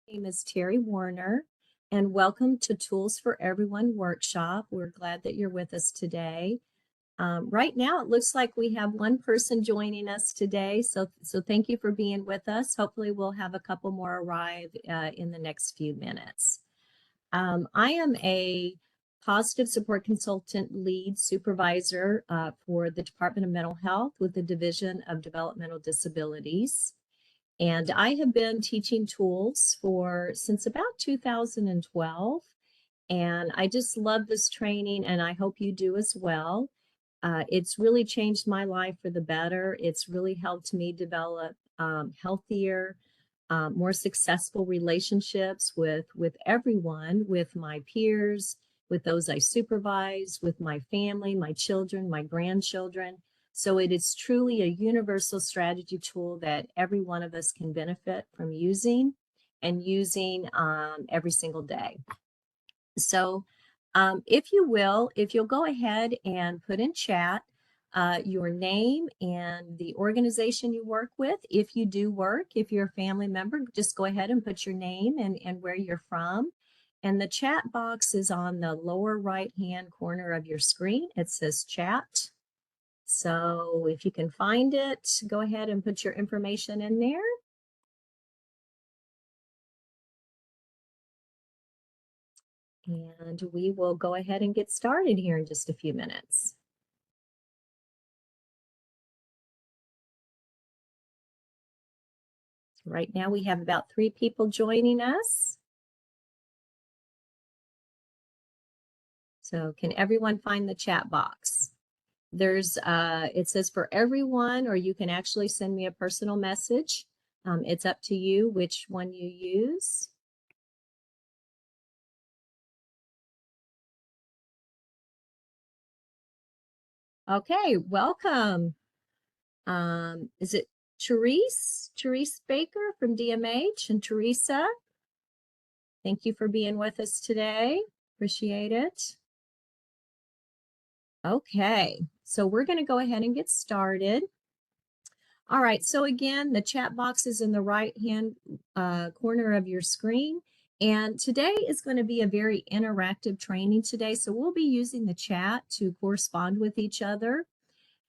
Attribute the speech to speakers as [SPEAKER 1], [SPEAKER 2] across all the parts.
[SPEAKER 1] name is Terry Warner, and welcome to Tools for Everyone workshop. We're glad that you're with us today. Right now, it looks like we have one person joining us today, so thank you for being with us. Hopefully, we'll have a couple more arrive in the next few minutes. I am a positive support consultant lead supervisor for the Department of Mental Health with the Division of Developmental Disabilities. And I have been teaching tools since about 2012. And I just love this training, and I hope you do as well. It's really changed my life for the better. It's really helped me develop healthier, more successful relationships with everyone, with my peers, with those I supervise, with my family, my children, my grandchildren. So it is truly a universal strategy tool that every one of us can benefit from using and using every single day. So if you'll go ahead and put in chat your name and the organization you work with. If you do work, if you're a family member, just go ahead and put your name and where you're from. And the chat box is on the lower right-hand corner of your screen. It says chat. So if you can find it, go ahead and put your information in there. And we will go ahead and get started here in just a few minutes. Right now we have about 3 people joining us. So can everyone find the chat box? There's, it says for everyone, or you can actually send me a personal message. It's up to you which one you use. Okay, welcome. Is it Therese Baker from DMH? And Teresa, thank you for being with us today. Appreciate it. Okay, so we're going to go ahead and get started. All right, so again, the chat box is in the right-hand corner of your screen. And today is going to be a very interactive training today. So we'll be using the chat to correspond with each other.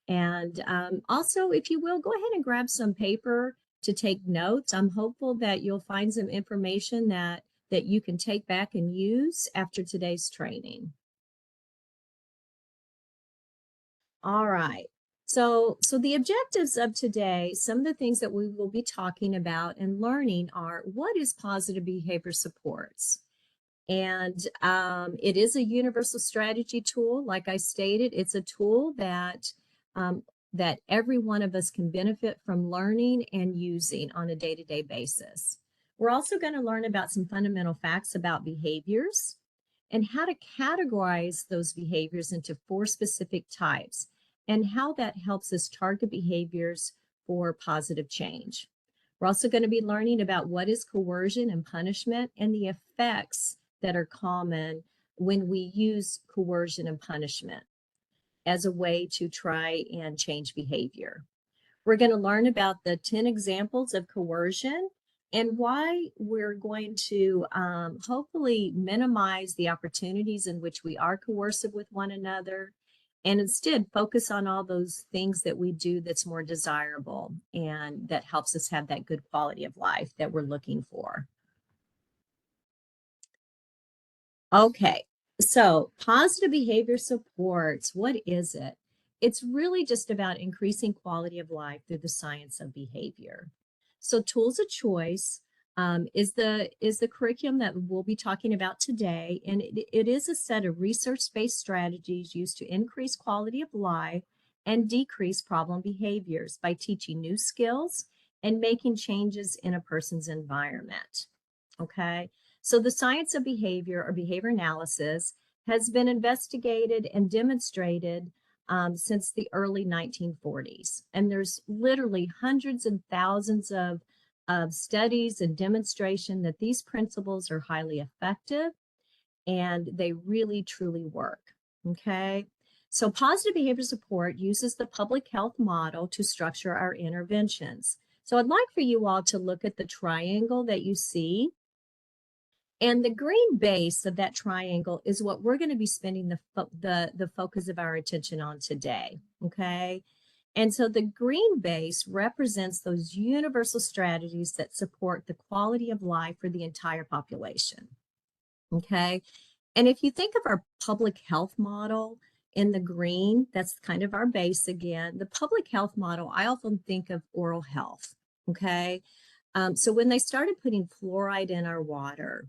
[SPEAKER 1] And also, if you will, go ahead and grab some paper to take notes. I'm hopeful that you'll find some information that you can take back and use after today's training. All right. So the objectives of today, some of the things that we will be talking about and learning are, what is positive behavior supports? And it is a universal strategy tool. Like I stated, it's a tool that that every one of us can benefit from learning and using on a day-to-day basis. We're also going to learn about some fundamental facts about behaviors and how to categorize those behaviors into 4 specific types, and how that helps us target behaviors for positive change. We're also going to be learning about what is coercion and punishment and the effects that are common when we use coercion and punishment as a way to try and change behavior. We're going to learn about the 10 examples of coercion and why we're going to hopefully minimize the opportunities in which we are coercive with one another, and instead focus on all those things that we do that's more desirable and that helps us have that good quality of life that we're looking for. Okay, so positive behavior supports, what is it? It's really just about increasing quality of life through the science of behavior. So tools of choice is the curriculum that we'll be talking about today, and it is a set of research-based strategies used to increase quality of life and decrease problem behaviors by teaching new skills and making changes in a person's environment. Okay, so the science of behavior, or behavior analysis, has been investigated and demonstrated since the early 1940s. And there's literally hundreds and thousands of studies and demonstration that these principles are highly effective and they really truly work. Okay, so positive behavior support uses the public health model to structure our interventions. So I'd like for you all to look at the triangle that you see And the green base of that triangle is what we're going to be spending the focus of our attention on today, okay? And so the green base represents those universal strategies that support the quality of life for the entire population, okay? And if you think of our public health model in the green, that's kind of our base again. The public health model, I often think of oral health, okay? So when they started putting fluoride in our water,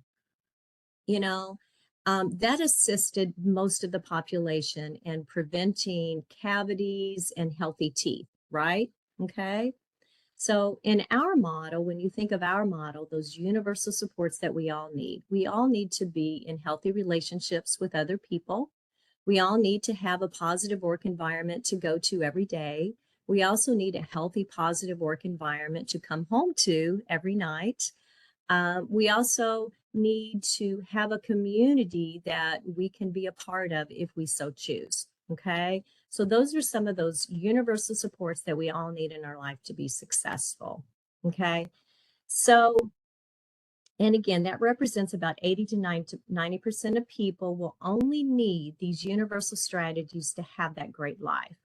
[SPEAKER 1] you know, that assisted most of the population in preventing cavities and healthy teeth, right? Okay. So in our model, when you think of our model, those universal supports that we all need to be in healthy relationships with other people. We all need to have a positive work environment to go to every day. We also need a healthy, positive work environment to come home to every night. We also need to have a community that we can be a part of if we so choose. Okay. So those are some of those universal supports that we all need in our life to be successful. Okay. So, and again, that represents about 80 to 90% of people will only need these universal strategies to have that great life.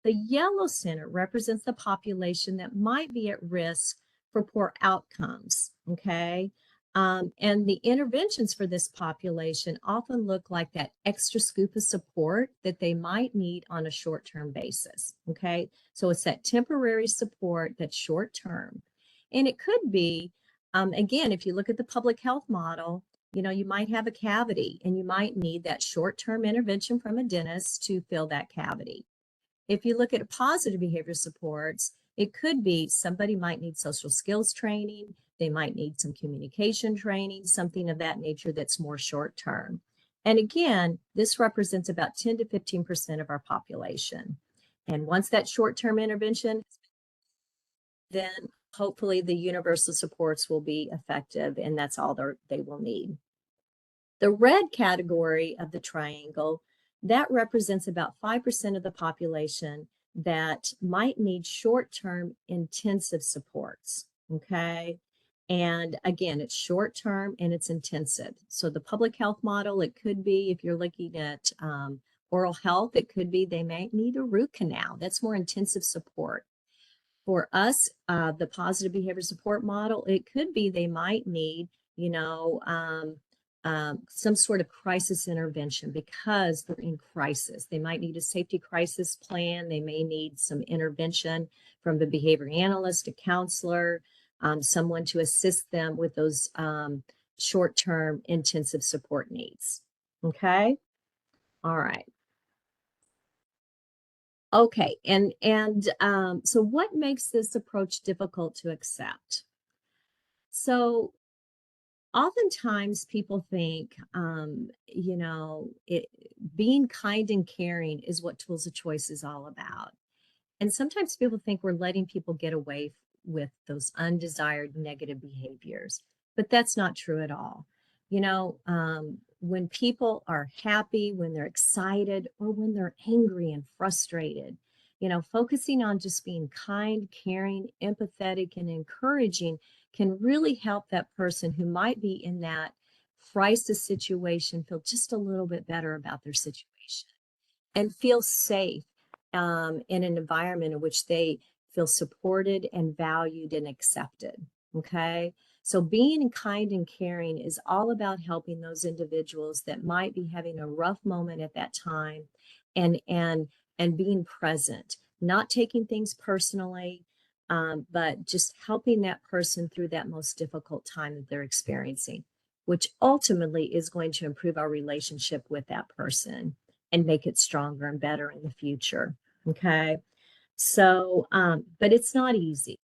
[SPEAKER 1] The yellow center represents the population that might be at risk for poor outcomes, okay? And the interventions for this population often look like that extra scoop of support that they might need on a short-term basis, okay? So it's that temporary support that's short-term. And it could be, again, if you look at the public health model, you know, you might have a cavity and you might need that short-term intervention from a dentist to fill that cavity. If you look at positive behavior supports, it could be somebody might need social skills training, they might need some communication training, something of that nature that's more short term. And again, this represents about 10 to 15% of our population. And once that short term intervention, then hopefully the universal supports will be effective and that's all they will need. The red category of the triangle, that represents about 5% of the population that might need short-term intensive supports, okay? And again, it's short-term and it's intensive. So the public health model, it could be, if you're looking at oral health, it could be they may need a root canal. That's more intensive support. For us, the positive behavior support model, it could be they might need, you know, some sort of crisis intervention because they're in crisis. They might need a safety crisis plan. They may need some intervention from the behavior analyst, a counselor, someone to assist them with those short-term intensive support needs. Okay. All right. Okay. So what makes this approach difficult to accept? So oftentimes people think, being kind and caring is what Tools of Choice is all about. And sometimes people think we're letting people get away with those undesired negative behaviors, but that's not true at all. When people are happy, when they're excited, or when they're angry and frustrated, focusing on just being kind, caring, empathetic, and encouraging can really help that person who might be in that crisis situation feel just a little bit better about their situation and feel safe in an environment in which they feel supported and valued and accepted. Okay. So being kind and caring is all about helping those individuals that might be having a rough moment at that time and being present, not taking things personally, but just helping that person through that most difficult time that they're experiencing, which ultimately is going to improve our relationship with that person and make it stronger and better in the future. Okay. So, but it's not easy.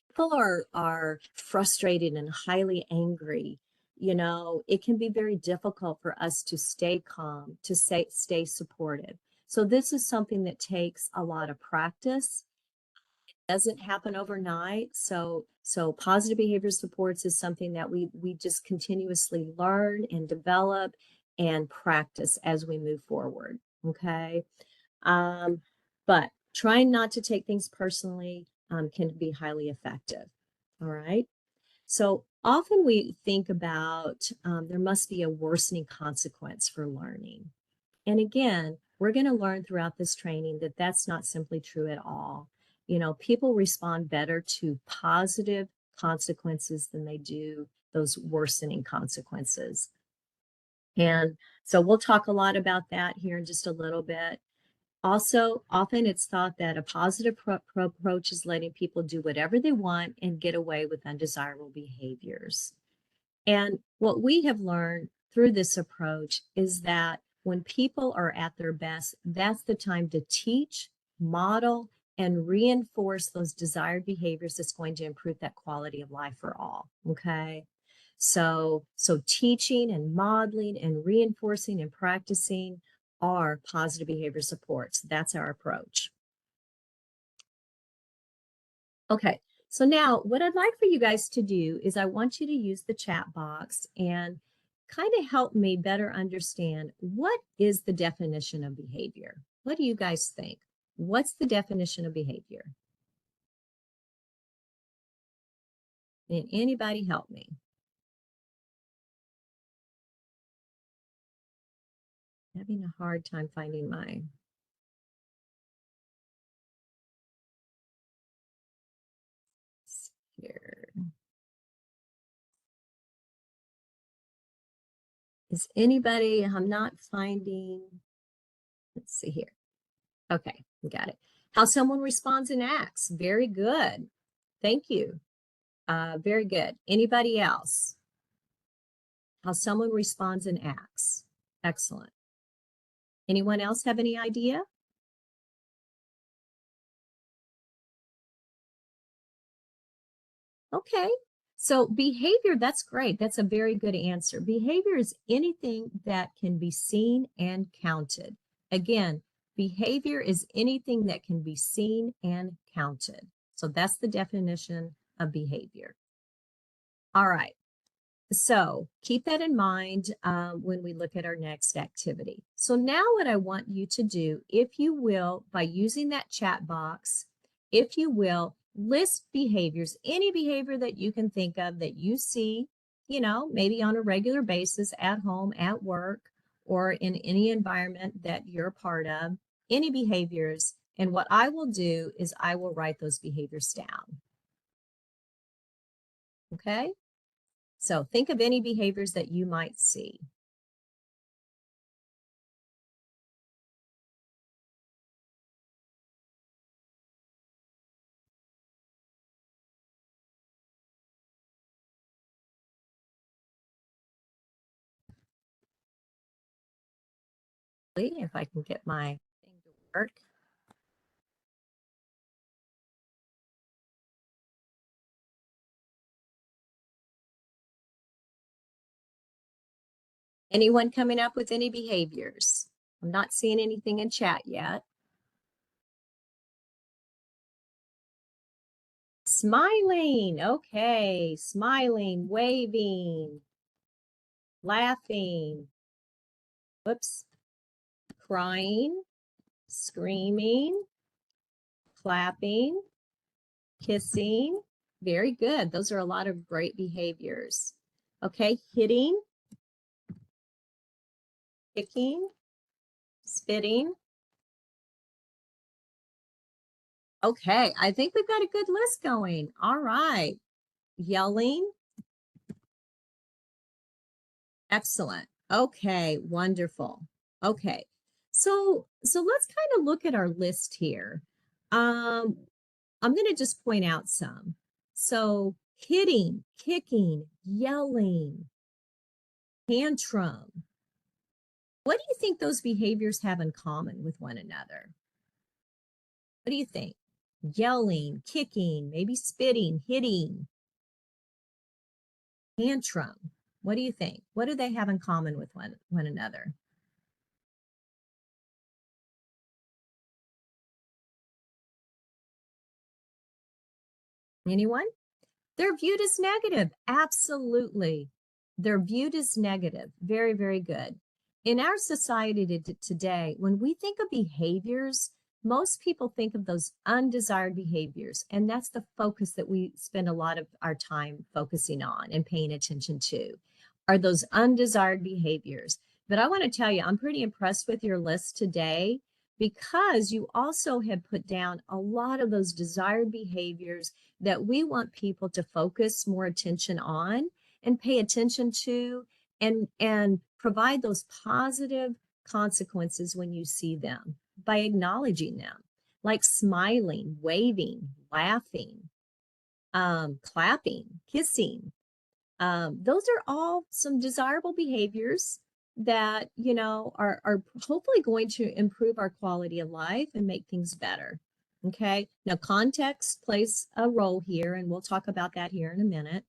[SPEAKER 1] People are frustrated and highly angry. It can be very difficult for us to stay calm, to stay supportive. So this is something that takes a lot of practice. It doesn't happen overnight. So positive behavior supports is something that we just continuously learn and develop and practice as we move forward. Okay. But trying not to take things personally can be highly effective. All right. So Often we think about there must be a worsening consequence for learning. And again, we're going to learn throughout this training that that's not simply true at all. You know, people respond better to positive consequences than they do those worsening consequences. And so we'll talk a lot about that here in just a little bit. Also, often it's thought that a positive approach is letting people do whatever they want and get away with undesirable behaviors. And what we have learned through this approach is that when people are at their best, that's the time to teach, model, and reinforce those desired behaviors that's going to improve that quality of life for all. Okay. So teaching and modeling and reinforcing and practicing are positive behavior supports. That's our approach. Okay, so now what I'd like for you guys to do is I want you to use the chat box and kind of help me better understand what is the definition of behavior. What do you guys think? What's the definition of behavior? Can anybody help me? Having a hard time finding mine. Here. Is anybody, I'm not finding, let's see here. Okay, we got it. How someone responds and acts. Very good. Thank you. Very good. Anybody else? How someone responds and acts. Excellent. Anyone else have any idea? Okay. So behavior, that's great. That's a very good answer. Behavior is anything that can be seen and counted. Again, behavior is anything that can be seen and counted. So that's the definition of behavior. All right. So keep that in mind when we look at our next activity. So now what I want you to do, if you will, by using that chat box, if you will, list behaviors, any behavior that you can think of that you see, you know, maybe on a regular basis at home, at work, or in any environment that you're a part of, any behaviors. And what I will do is I will write those behaviors down. Okay? So think of any behaviors that you might see. If I can get my thing to work. Anyone coming up with any behaviors? I'm not seeing anything in chat yet. Smiling, okay, smiling, waving, laughing, whoops, crying, screaming, clapping, kissing. Very good. Those are a lot of great behaviors. Okay, hitting, kicking, spitting. Okay, I think we've got a good list going. All right. Yelling. Excellent. Okay, wonderful. Okay. So let's kind of look at our list here. I'm going to just point out some. So hitting, kicking, yelling, tantrum. What do you think those behaviors have in common with one another? What do you think? Yelling, kicking, maybe spitting, hitting, tantrum. What do you think? What do they have in common with one another? Anyone? They're viewed as negative. Absolutely. They're viewed as negative. Very, very good. In our society today, when we think of behaviors, most people think of those undesired behaviors, and that's the focus that we spend a lot of our time focusing on and paying attention to, are those undesired behaviors. But I want to tell you, I'm pretty impressed with your list today because you also have put down a lot of those desired behaviors that we want people to focus more attention on and pay attention to, and provide those positive consequences when you see them by acknowledging them, like smiling, waving, laughing, clapping, kissing. Those are all some desirable behaviors that, you know, are hopefully going to improve our quality of life and make things better. Okay. Now, context plays a role here, and we'll talk about that here in a minute.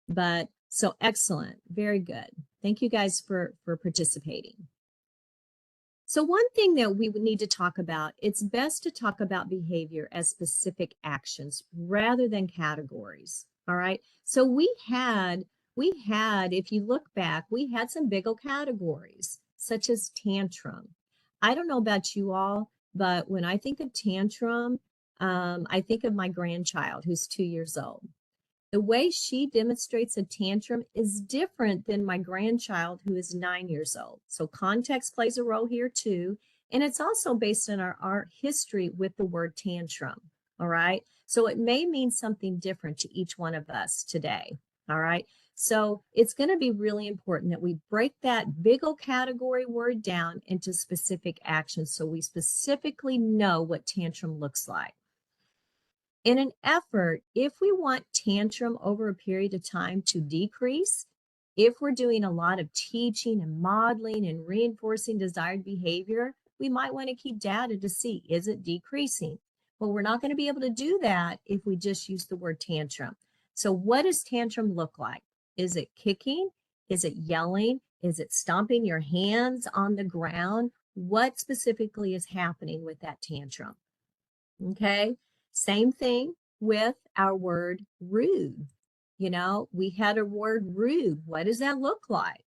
[SPEAKER 1] But so excellent. Very good. Thank you guys for participating. So one thing that we would need to talk about, it's best to talk about behavior as specific actions rather than categories. All right. So we had, if you look back, we had some big old categories such as tantrum. I don't know about you all, but when I think of tantrum, I think of my grandchild who's 2 years old. The way she demonstrates a tantrum is different than my grandchild who is 9 years old. So context plays a role here too. And it's also based on our history with the word tantrum. All right. So it may mean something different to each one of us today. All right. So it's going to be really important that we break that big old category word down into specific actions so we specifically know what tantrum looks like. In an effort, if we want tantrum over a period of time to decrease, if we're doing a lot of teaching and modeling and reinforcing desired behavior, we might want to keep data to see, is it decreasing? Well, we're not going to be able to do that if we just use the word tantrum. So what does tantrum look like? Is it kicking? Is it yelling? Is it stomping your hands on the ground? What specifically is happening with that tantrum? Okay. Same thing with our word rude. You know, we had a word rude. What does that look like?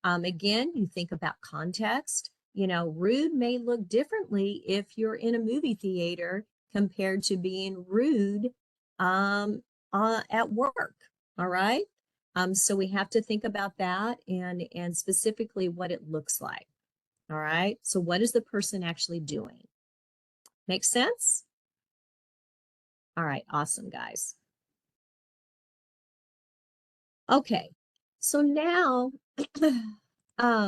[SPEAKER 1] Again, you think about context. You know, rude may look differently if you're in a movie theater compared to being rude at work. All right. So we have to think about that and specifically what it looks like. All right. So what is the person actually doing? Make sense? All right, awesome, guys. Okay, so now, okay,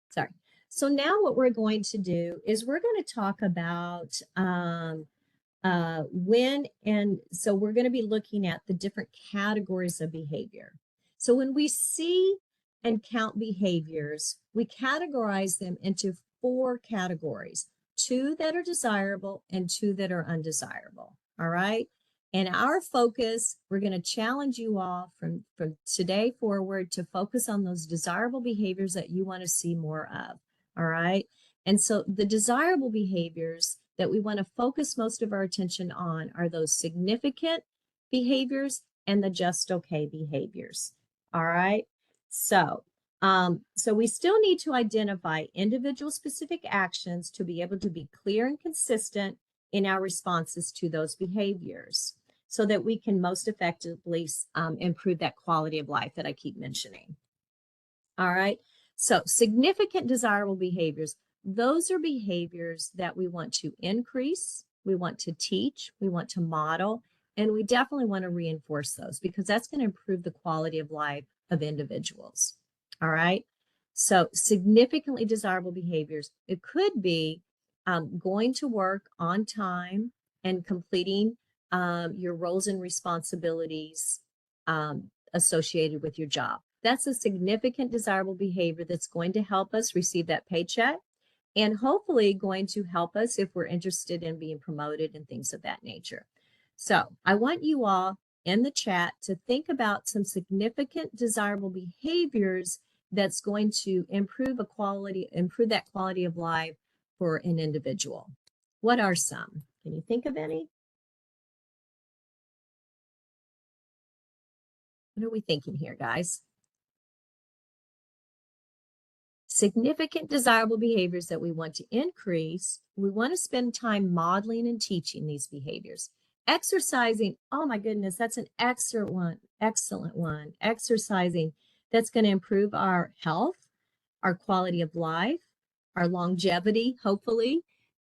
[SPEAKER 1] sorry. So now what we're going to do is we're going to talk about when, and so we're going to be looking at the different categories of behavior. So when we see and count behaviors, we categorize them into 4 categories, 2 that are desirable and 2 that are undesirable. All right. And our focus, we're going to challenge you all from today forward to focus on those desirable behaviors that you want to see more of. All right. And so the desirable behaviors that we want to focus most of our attention on are those significant behaviors and the just okay behaviors. All right. So, so we still need to identify individual specific actions to be able to be clear and consistent in our responses to those behaviors so that we can most effectively improve that quality of life that I keep mentioning. All right. So significant desirable behaviors, those are behaviors that we want to increase, we want to teach, we want to model, and we definitely want to reinforce those because that's going to improve the quality of life of individuals. All right. So significantly desirable behaviors, it could be going to work on time and completing your roles and responsibilities associated with your job. That's a significant desirable behavior that's going to help us receive that paycheck and hopefully going to help us if we're interested in being promoted and things of that nature. So I want you all in the chat to think about some significant desirable behaviors that's going to improve that quality of life for an individual. What are some? Can you think of any? What are we thinking here, guys? significant desirable behaviors that we want to increase, we want to spend time modeling and teaching these behaviors. Exercising, oh my goodness, that's an excellent one, excellent one. Exercising, that's going to improve our health, our quality of life, our longevity, hopefully.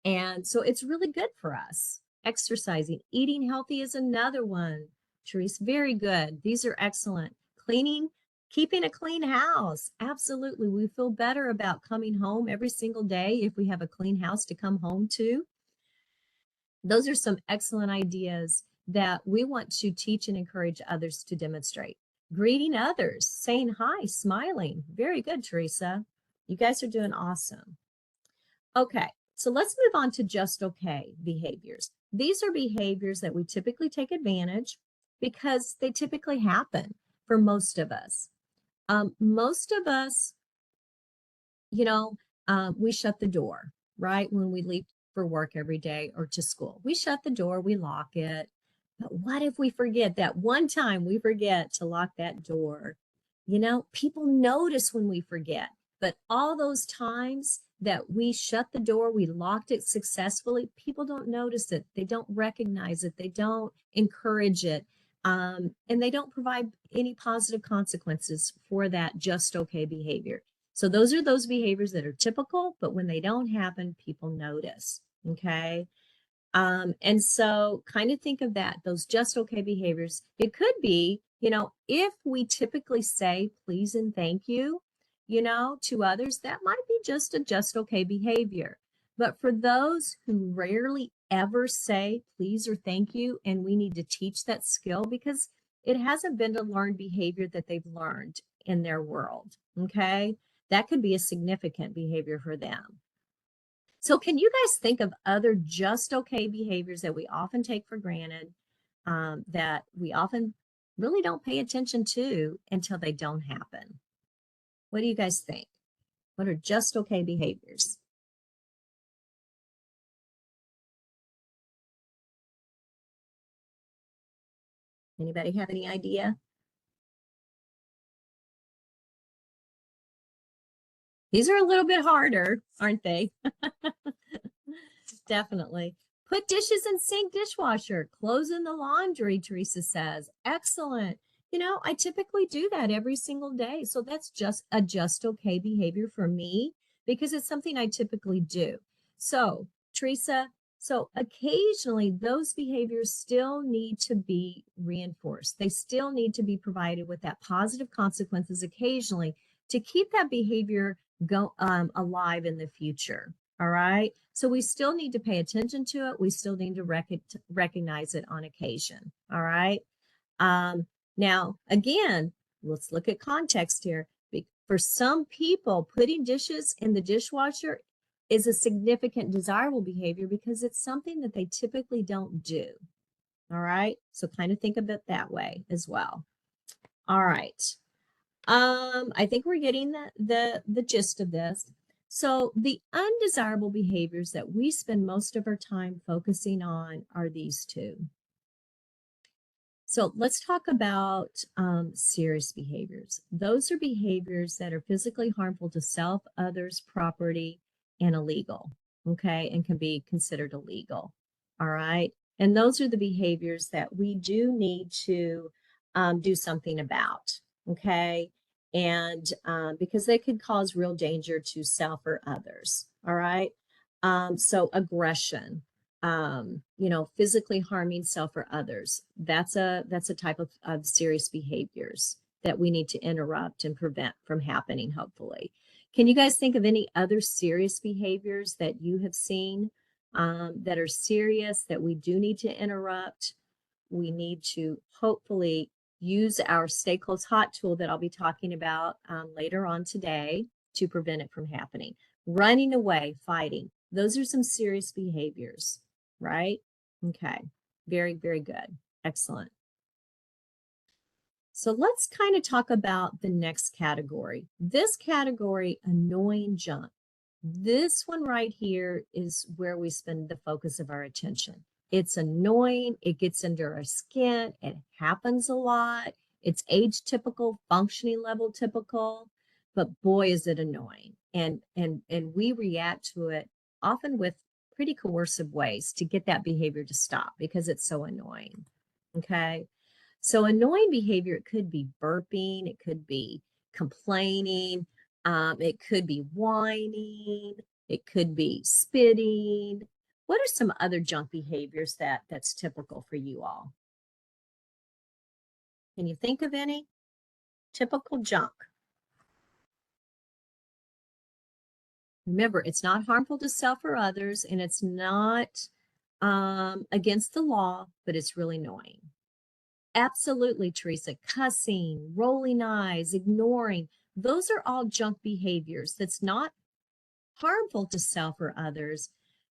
[SPEAKER 1] And so it's really good for us. Exercising, eating healthy is another one. Therese, very good. These are excellent. Cleaning, keeping a clean house. Absolutely. We feel better about coming home every single day if we have a clean house to come home to. Those are some excellent ideas that we want to teach and encourage others to demonstrate. Greeting others, saying hi, smiling. Very good, Teresa. You guys are doing awesome. Okay, so let's move on to just okay behaviors. These are behaviors that we typically take advantage because they typically happen for most of us. Most of us, we shut the door, right? When we leave for work every day or to school, we shut the door, we lock it. But what if we forget that one time we forget to lock that door? People notice when we forget, but all those times that we shut the door, we locked it successfully, people don't notice it. They don't recognize it. They don't encourage it. And they don't provide any positive consequences for that just okay behavior. So those are those behaviors that are typical, but when they don't happen, people notice. Okay. And so kind of think of that, those just okay behaviors. It could be, if we typically say please and thank you, to others, that might be just a just okay behavior. But for those who rarely ever say please or thank you, and we need to teach that skill because it hasn't been a learned behavior that they've learned in their world. Okay. That could be a significant behavior for them. So can you guys think of other just okay behaviors that we often take for granted, that we often really don't pay attention to until they don't happen? What do you guys think? What are just okay behaviors? Anybody have any idea? These are a little bit harder, aren't they? Definitely. Put dishes in sink, dishwasher, clothes in the laundry, Teresa says. Excellent. I typically do that every single day. So that's just a just okay behavior for me because it's something I typically do. So, Teresa, so occasionally those behaviors still need to be reinforced. They still need to be provided with that positive consequences occasionally to keep that behavior alive in the future. All right. So we still need to pay attention to it. We still need to recognize it on occasion. All right. Now, again, let's look at context here. For some people, putting dishes in the dishwasher is a significant desirable behavior because it's something that they typically don't do. All right. So kind of think of it that way as well. All right. I think we're getting the gist of this. So the undesirable behaviors that we spend most of our time focusing on are these two. So let's talk about serious behaviors. Those are behaviors that are physically harmful to self, others, property, and illegal, okay, and can be considered illegal, all right? And those are the behaviors that we do need to do something about, okay? And because they could cause real danger to self or others, all right? So aggression, physically harming self or others. That's a type of serious behaviors that we need to interrupt and prevent from happening, hopefully. Can you guys think of any other serious behaviors that you have seen that are serious that we do need to interrupt? We need to hopefully use our Stay Close Hot tool that I'll be talking about later on today to prevent it from happening. Running away, fighting. Those are some serious behaviors, right? Okay, very, very good. Excellent. So let's kind of talk about the next category. This category, annoying junk. This one right here is where we spend the focus of our attention. It's annoying. It gets under our skin. It happens a lot. It's age typical, functioning level typical. but boy, is it annoying. And we react to it often with pretty coercive ways to get that behavior to stop because it's so annoying. Okay. So annoying behavior, it could be burping, it could be complaining, it could be whining, it could be spitting. What are some other junk behaviors that's typical for you all? Can you think of any typical junk? Remember, it's not harmful to self or others, and it's not against the law, but it's really annoying. Absolutely, Teresa. Cussing, rolling eyes, ignoring. Those are all junk behaviors that's not harmful to self or others.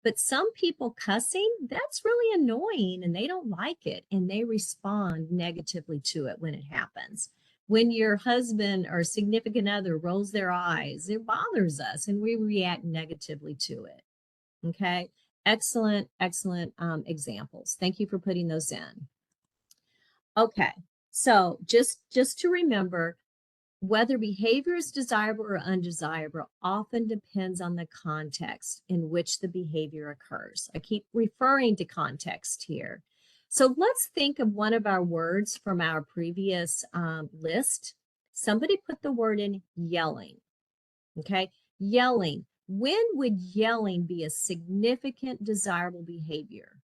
[SPEAKER 1] But some people cussing, that's really annoying and they don't like it and they respond negatively to it when it happens. When your husband or significant other rolls their eyes, it bothers us and we react negatively to it. Okay. Excellent, excellent examples. Thank you for putting those in. Okay. So just to remember, whether behavior is desirable or undesirable often depends on the context in which the behavior occurs. I keep referring to context here. So let's think of one of our words from our previous list. Somebody put the word in yelling. Okay, yelling. When would yelling be a significant desirable behavior?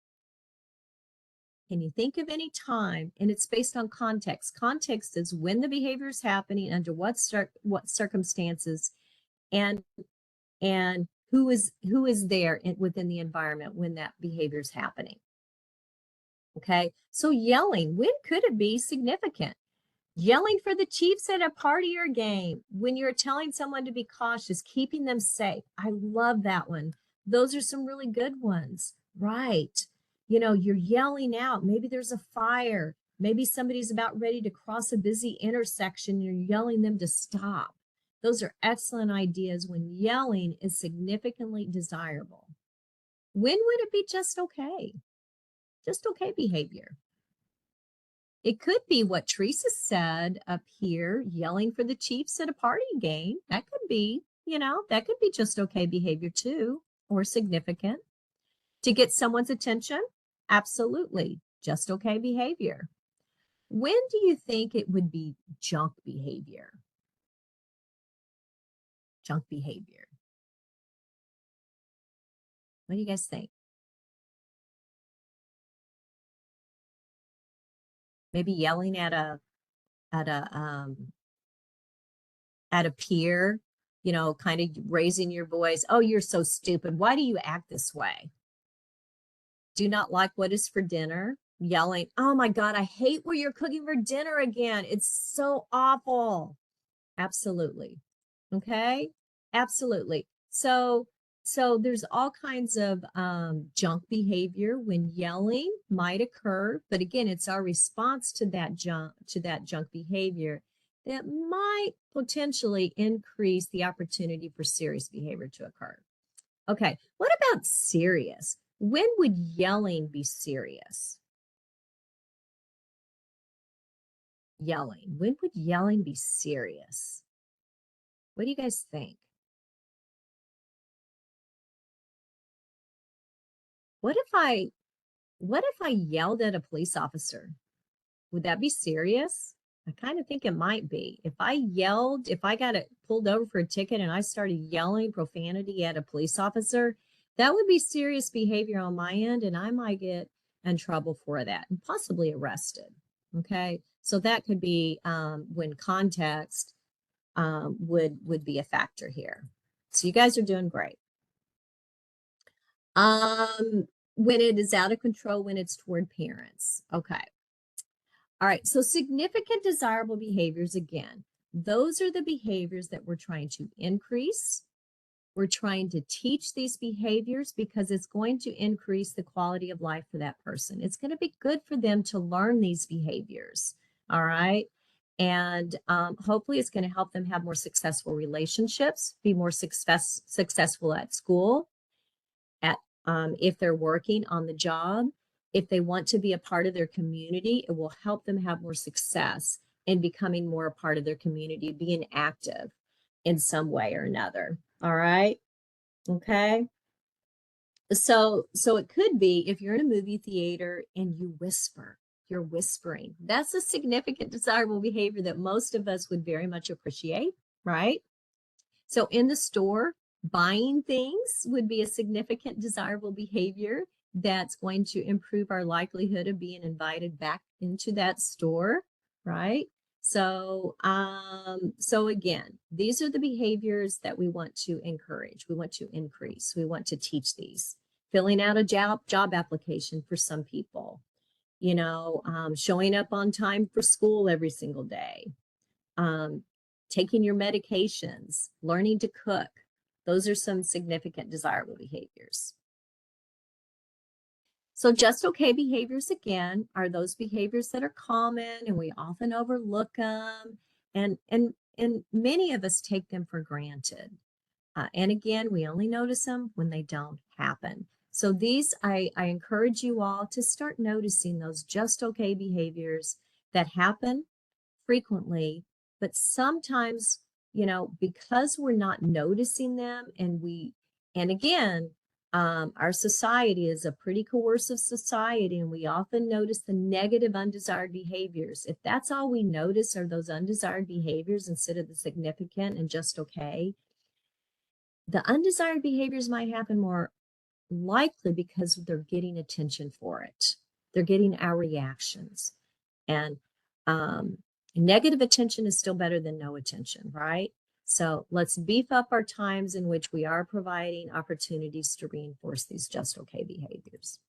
[SPEAKER 1] Can you think of any time? And it's based on context. Context is when the behavior is happening, under what circumstances, and who is there within the environment when that behavior is happening. Okay, so yelling, when could it be significant? Yelling for the Chiefs at a party or game, when you're telling someone to be cautious, keeping them safe. I love that one. Those are some really good ones, right? You know, you're yelling out. Maybe there's a fire. Maybe somebody's about ready to cross a busy intersection. You're yelling them to stop. Those are excellent ideas when yelling is significantly desirable. When would it be just okay? Just okay behavior. It could be what Teresa said up here, yelling for the Chiefs at a party game. That could be, that could be just okay behavior too, or significant. To get someone's attention, absolutely, just okay behavior. When do you think it would be junk behavior? Junk behavior. What do you guys think? Maybe yelling at a peer, kind of raising your voice. Oh, you're so stupid. Why do you act this way? Do not like what is for dinner. Yelling, oh my God, I hate what you're cooking for dinner again. It's so awful. Absolutely. Okay. Absolutely. So there's all kinds of junk behavior when yelling might occur, but again, it's our response to that junk behavior that might potentially increase the opportunity for serious behavior to occur. Okay, what about serious? When would yelling be serious? Yelling. When would yelling be serious? What do you guys think? What if I yelled at a police officer? Would that be serious? I kind of think it might be. If I got it pulled over for a ticket and I started yelling profanity at a police officer, that would be serious behavior on my end, and I might get in trouble for that and possibly arrested. Okay, so that could be when context would be a factor here. So you guys are doing great. When it is out of control, when it's toward parents. Okay. All right. So significant desirable behaviors, again, those are the behaviors that we're trying to increase. We're trying to teach these behaviors because it's going to increase the quality of life for that person. It's going to be good for them to learn these behaviors. All right. And hopefully it's going to help them have more successful relationships, be more successful at school, if they're working on the job, if they want to be a part of their community, it will help them have more success in becoming more a part of their community, being active in some way or another. All right. Okay. So it could be if you're in a movie theater and you whisper, you're whispering. That's a significant desirable behavior that most of us would very much appreciate, right? So in the store, buying things would be a significant desirable behavior that's going to improve our likelihood of being invited back into that store, right? So again, these are the behaviors that we want to encourage. We want to increase. We want to teach these. Filling out a job application for some people, showing up on time for school every single day, taking your medications, learning to cook. Those are some significant desirable behaviors. So just okay behaviors, again, are those behaviors that are common and we often overlook them. And many of us take them for granted. And again, we only notice them when they don't happen. So these, I encourage you all to start noticing those just okay behaviors that happen frequently, but sometimes, because we're not noticing them and again, our society is a pretty coercive society, and we often notice the negative undesired behaviors. If that's all we notice are those undesired behaviors instead of the significant and just okay, the undesired behaviors might happen more likely because they're getting attention for it. They're getting our reactions. And negative attention is still better than no attention, right? So let's beef up our times in which we are providing opportunities to reinforce these just okay behaviors.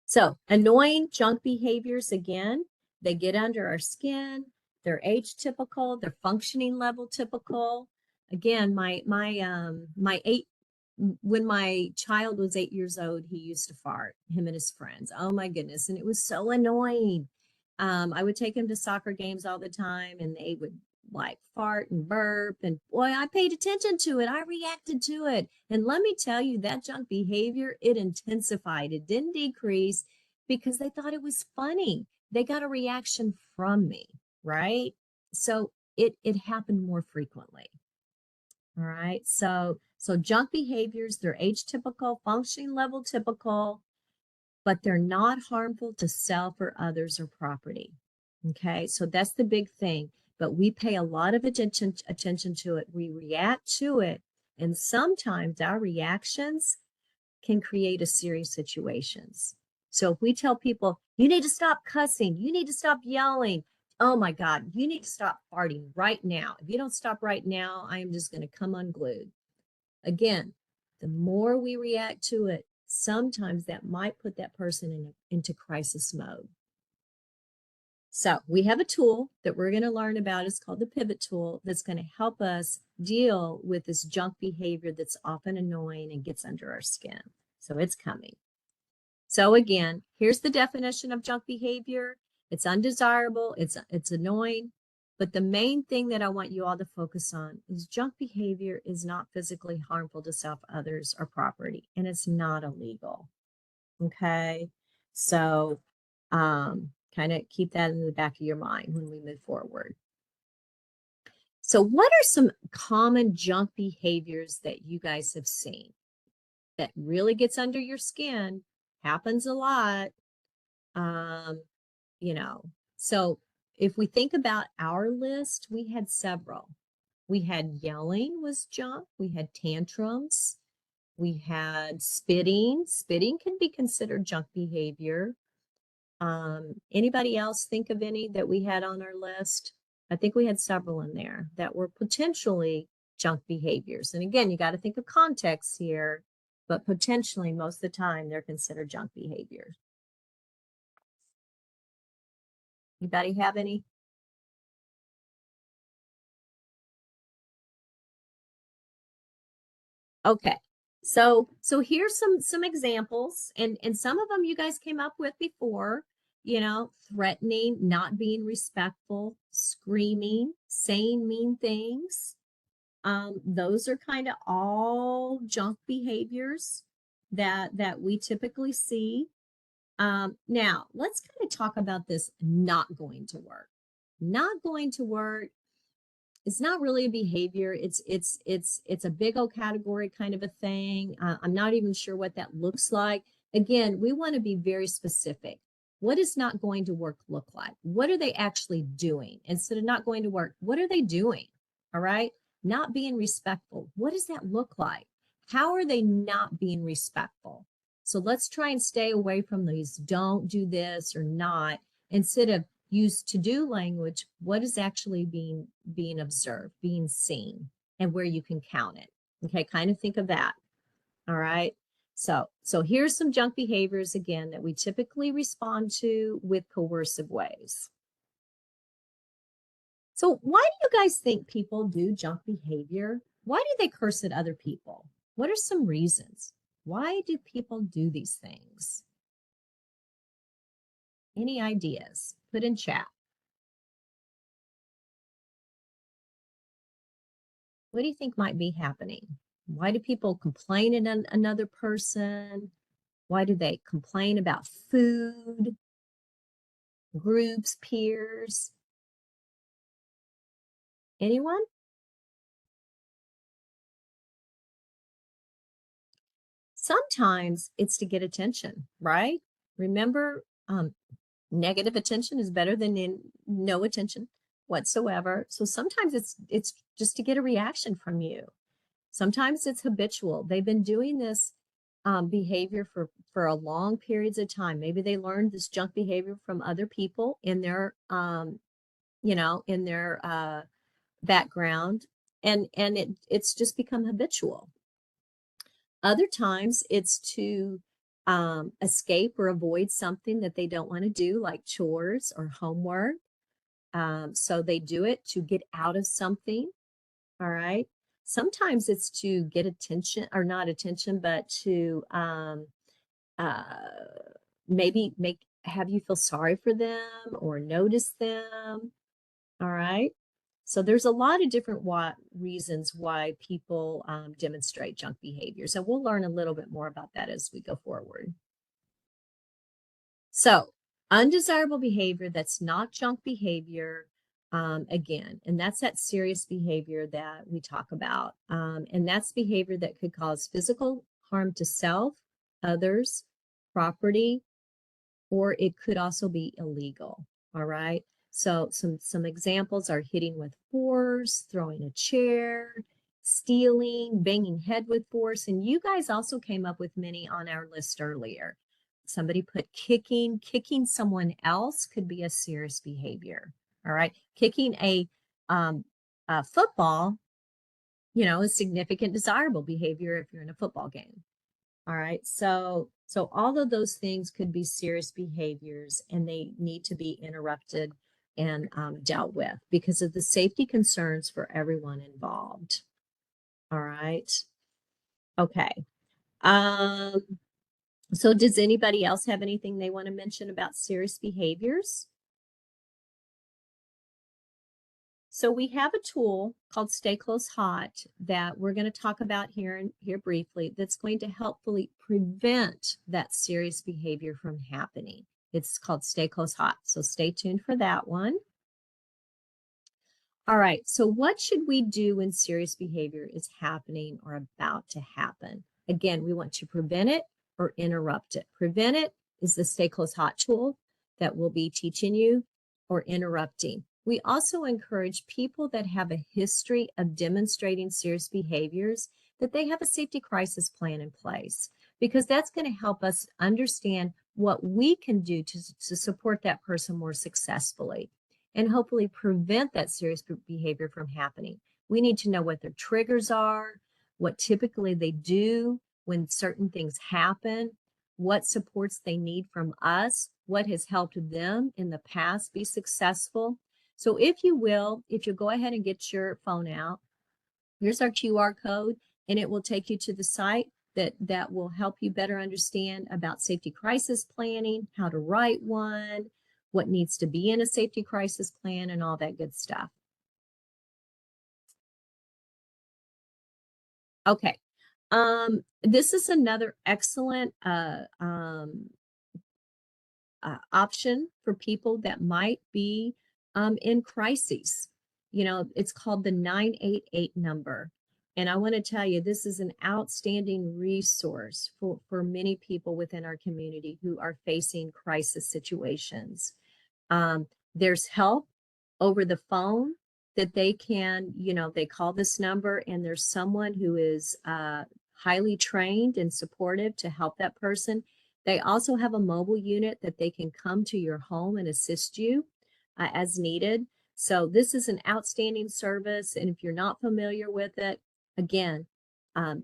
[SPEAKER 1] So annoying junk behaviors, again, they get under our skin. They're age typical. They're functioning level typical. Again, when my child was 8 years old, he used to fart, him and his friends. Oh my goodness. And it was so annoying. I would take him to soccer games all the time and they would like fart and burp. And boy, I paid attention to it. I reacted to it. And let me tell you, that junk behavior, it intensified. It didn't decrease because they thought it was funny. They got a reaction from me, right? So it happened more frequently. All right. So junk behaviors, they're age typical, functioning level typical, but they're not harmful to self or others or property. Okay. So that's the big thing. But we pay a lot of attention to it. We react to it. And sometimes our reactions can create a serious situations. So if we tell people, you need to stop cussing, you need to stop yelling, oh my God, you need to stop farting right now. If you don't stop right now, I am just going to come unglued. Again, the more we react to it, sometimes that might put that person into crisis mode. So we have a tool that we're going to learn about. It's called the pivot tool that's going to help us deal with this junk behavior that's often annoying and gets under our skin. So it's coming. So again, here's the definition of junk behavior. It's undesirable, it's annoying, but the main thing that I want you all to focus on is junk behavior is not physically harmful to self, others, or property, and it's not illegal. Okay, so kind of keep that in the back of your mind when we move forward. So what are some common junk behaviors that you guys have seen that really gets under your skin, happens a lot? So if we think about our list, we had several. We had yelling was junk. We had tantrums. We had spitting. Spitting can be considered junk behavior. Anybody else think of any that we had on our list? I think we had several in there that were potentially junk behaviors. And again, you got to think of context here, but potentially most of the time they're considered junk behaviors. Anybody have any? Okay. So here's some examples, and some of them you guys came up with before, threatening, not being respectful, screaming, saying mean things. Those are kind of all junk behaviors that we typically see. Now let's kind of talk about this not going to work. Not going to work. it's not really a behavior. It's a big old category kind of a thing. I'm not even sure what that looks like. Again, we want to be very specific. What is not going to work look like? What are they actually doing? Instead of not going to work, what are they doing? All right. Not being respectful. What does that look like? How are they not being respectful? So let's try and stay away from these don't do this or not. Instead of use to-do language, what is actually being observed, being seen, and where you can count it. Okay, kind of think of that. All right. So here's some junk behaviors again that we typically respond to with coercive ways. So why do you guys think people do junk behavior? Why do they curse at other people? What are some reasons? Why do people do these things? Any ideas? Put in chat. What do you think might be happening? Why do people complain at another person? Why do they complain about food, groups, peers? Anyone? Sometimes it's to get attention, right? Remember, negative attention is better than no attention whatsoever. So sometimes it's just to get a reaction from you. Sometimes it's habitual. They've been doing this behavior for a long periods of time. Maybe they learned this junk behavior from other people in their in their background, and it's just become habitual. Other times it's to escape or avoid something that they don't want to do, like chores or homework. So they do it to get out of something. All right. Sometimes it's to get attention, or not attention, but to uh, maybe have you feel sorry for them or notice them. All right. So there's a lot of different reasons why people demonstrate junk behavior. So we'll learn a little bit more about that as we go forward. So undesirable behavior that's not junk behavior, again, and that's that serious behavior that we talk about. And that's behavior that could cause physical harm to self, others, property, or it could also be illegal. All right. So some examples are hitting with force, throwing a chair, stealing, banging head with force. And you guys also came up with many on our list earlier. Somebody put kicking someone else could be a serious behavior. All right. Kicking a football, is significant desirable behavior if you're in a football game. All right. So all of those things could be serious behaviors, and they need to be interrupted and dealt with because of the safety concerns for everyone involved. All right. Okay. So does anybody else have anything they want to mention about serious behaviors? So we have a tool called Stay Close Hot that we're going to talk about here briefly that's going to helpfully prevent that serious behavior from happening. It's called Stay Close Hot. So stay tuned for that one. All right. So what should we do when serious behavior is happening or about to happen? Again, we want to prevent it or interrupt it. Prevent it is the Stay Close Hot tool that we'll be teaching you, or interrupting. We also encourage people that have a history of demonstrating serious behaviors that they have a safety crisis plan in place, because that's going to help us understand what we can do to support that person more successfully and hopefully prevent that serious behavior from happening. We need to know what their triggers are, what typically they do when certain things happen, what supports they need from us, what has helped them in the past be successful. So if you go ahead and get your phone out, here's our QR code, and it will take you to the site that will help you better understand about safety crisis planning, how to write one, what needs to be in a safety crisis plan, and all that good stuff. Okay. This is another excellent option for people that might be in crises. you know, it's called the 988 number. And I want to tell you, this is an outstanding resource for many people within our community who are facing crisis situations. Um, there's help over the phone that they can, you know, they call this number and there's someone who is highly trained and supportive to help that person. They also have a mobile unit that they can come to your home and assist you as needed. So this is an outstanding service. And if you're not familiar with it, again,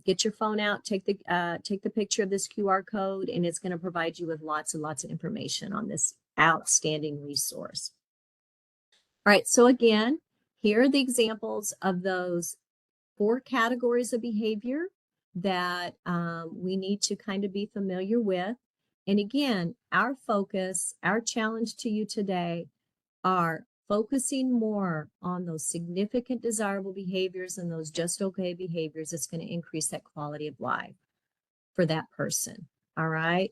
[SPEAKER 1] get your phone out, take the picture of this QR code, and it's going to provide you with lots and lots of information on this outstanding resource. All right, so again, here are the examples of those 4 categories of behavior that we need to kind of be familiar with. And again, our focus, our challenge to you today are focusing more on those significant desirable behaviors and those just okay behaviors that's going to increase that quality of life for that person. All right.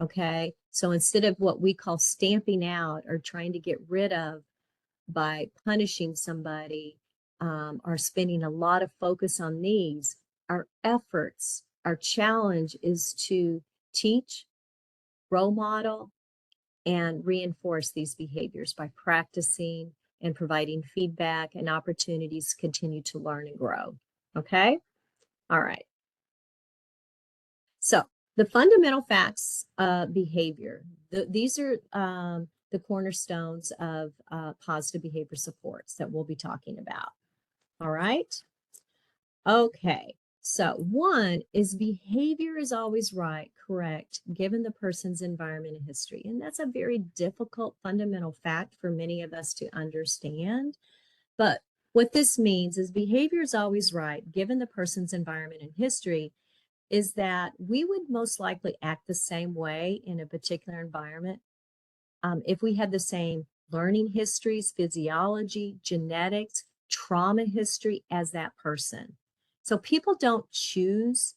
[SPEAKER 1] Okay. So instead of what we call stamping out or trying to get rid of by punishing somebody or spending a lot of focus on these, our efforts, our challenge is to teach, role model, and reinforce these behaviors by practicing and providing feedback and opportunities to continue to learn and grow. Okay? All right. So the fundamental facts of behavior, these are the cornerstones of positive behavior supports that we'll be talking about. All right? Okay. So 1 is behavior is always right, correct, given the person's environment and history. And that's a very difficult fundamental fact for many of us to understand. But what this means is behavior is always right, given the person's environment and history, is that we would most likely act the same way in a particular environment if we had the same learning histories, physiology, genetics, trauma history as that person. So people don't choose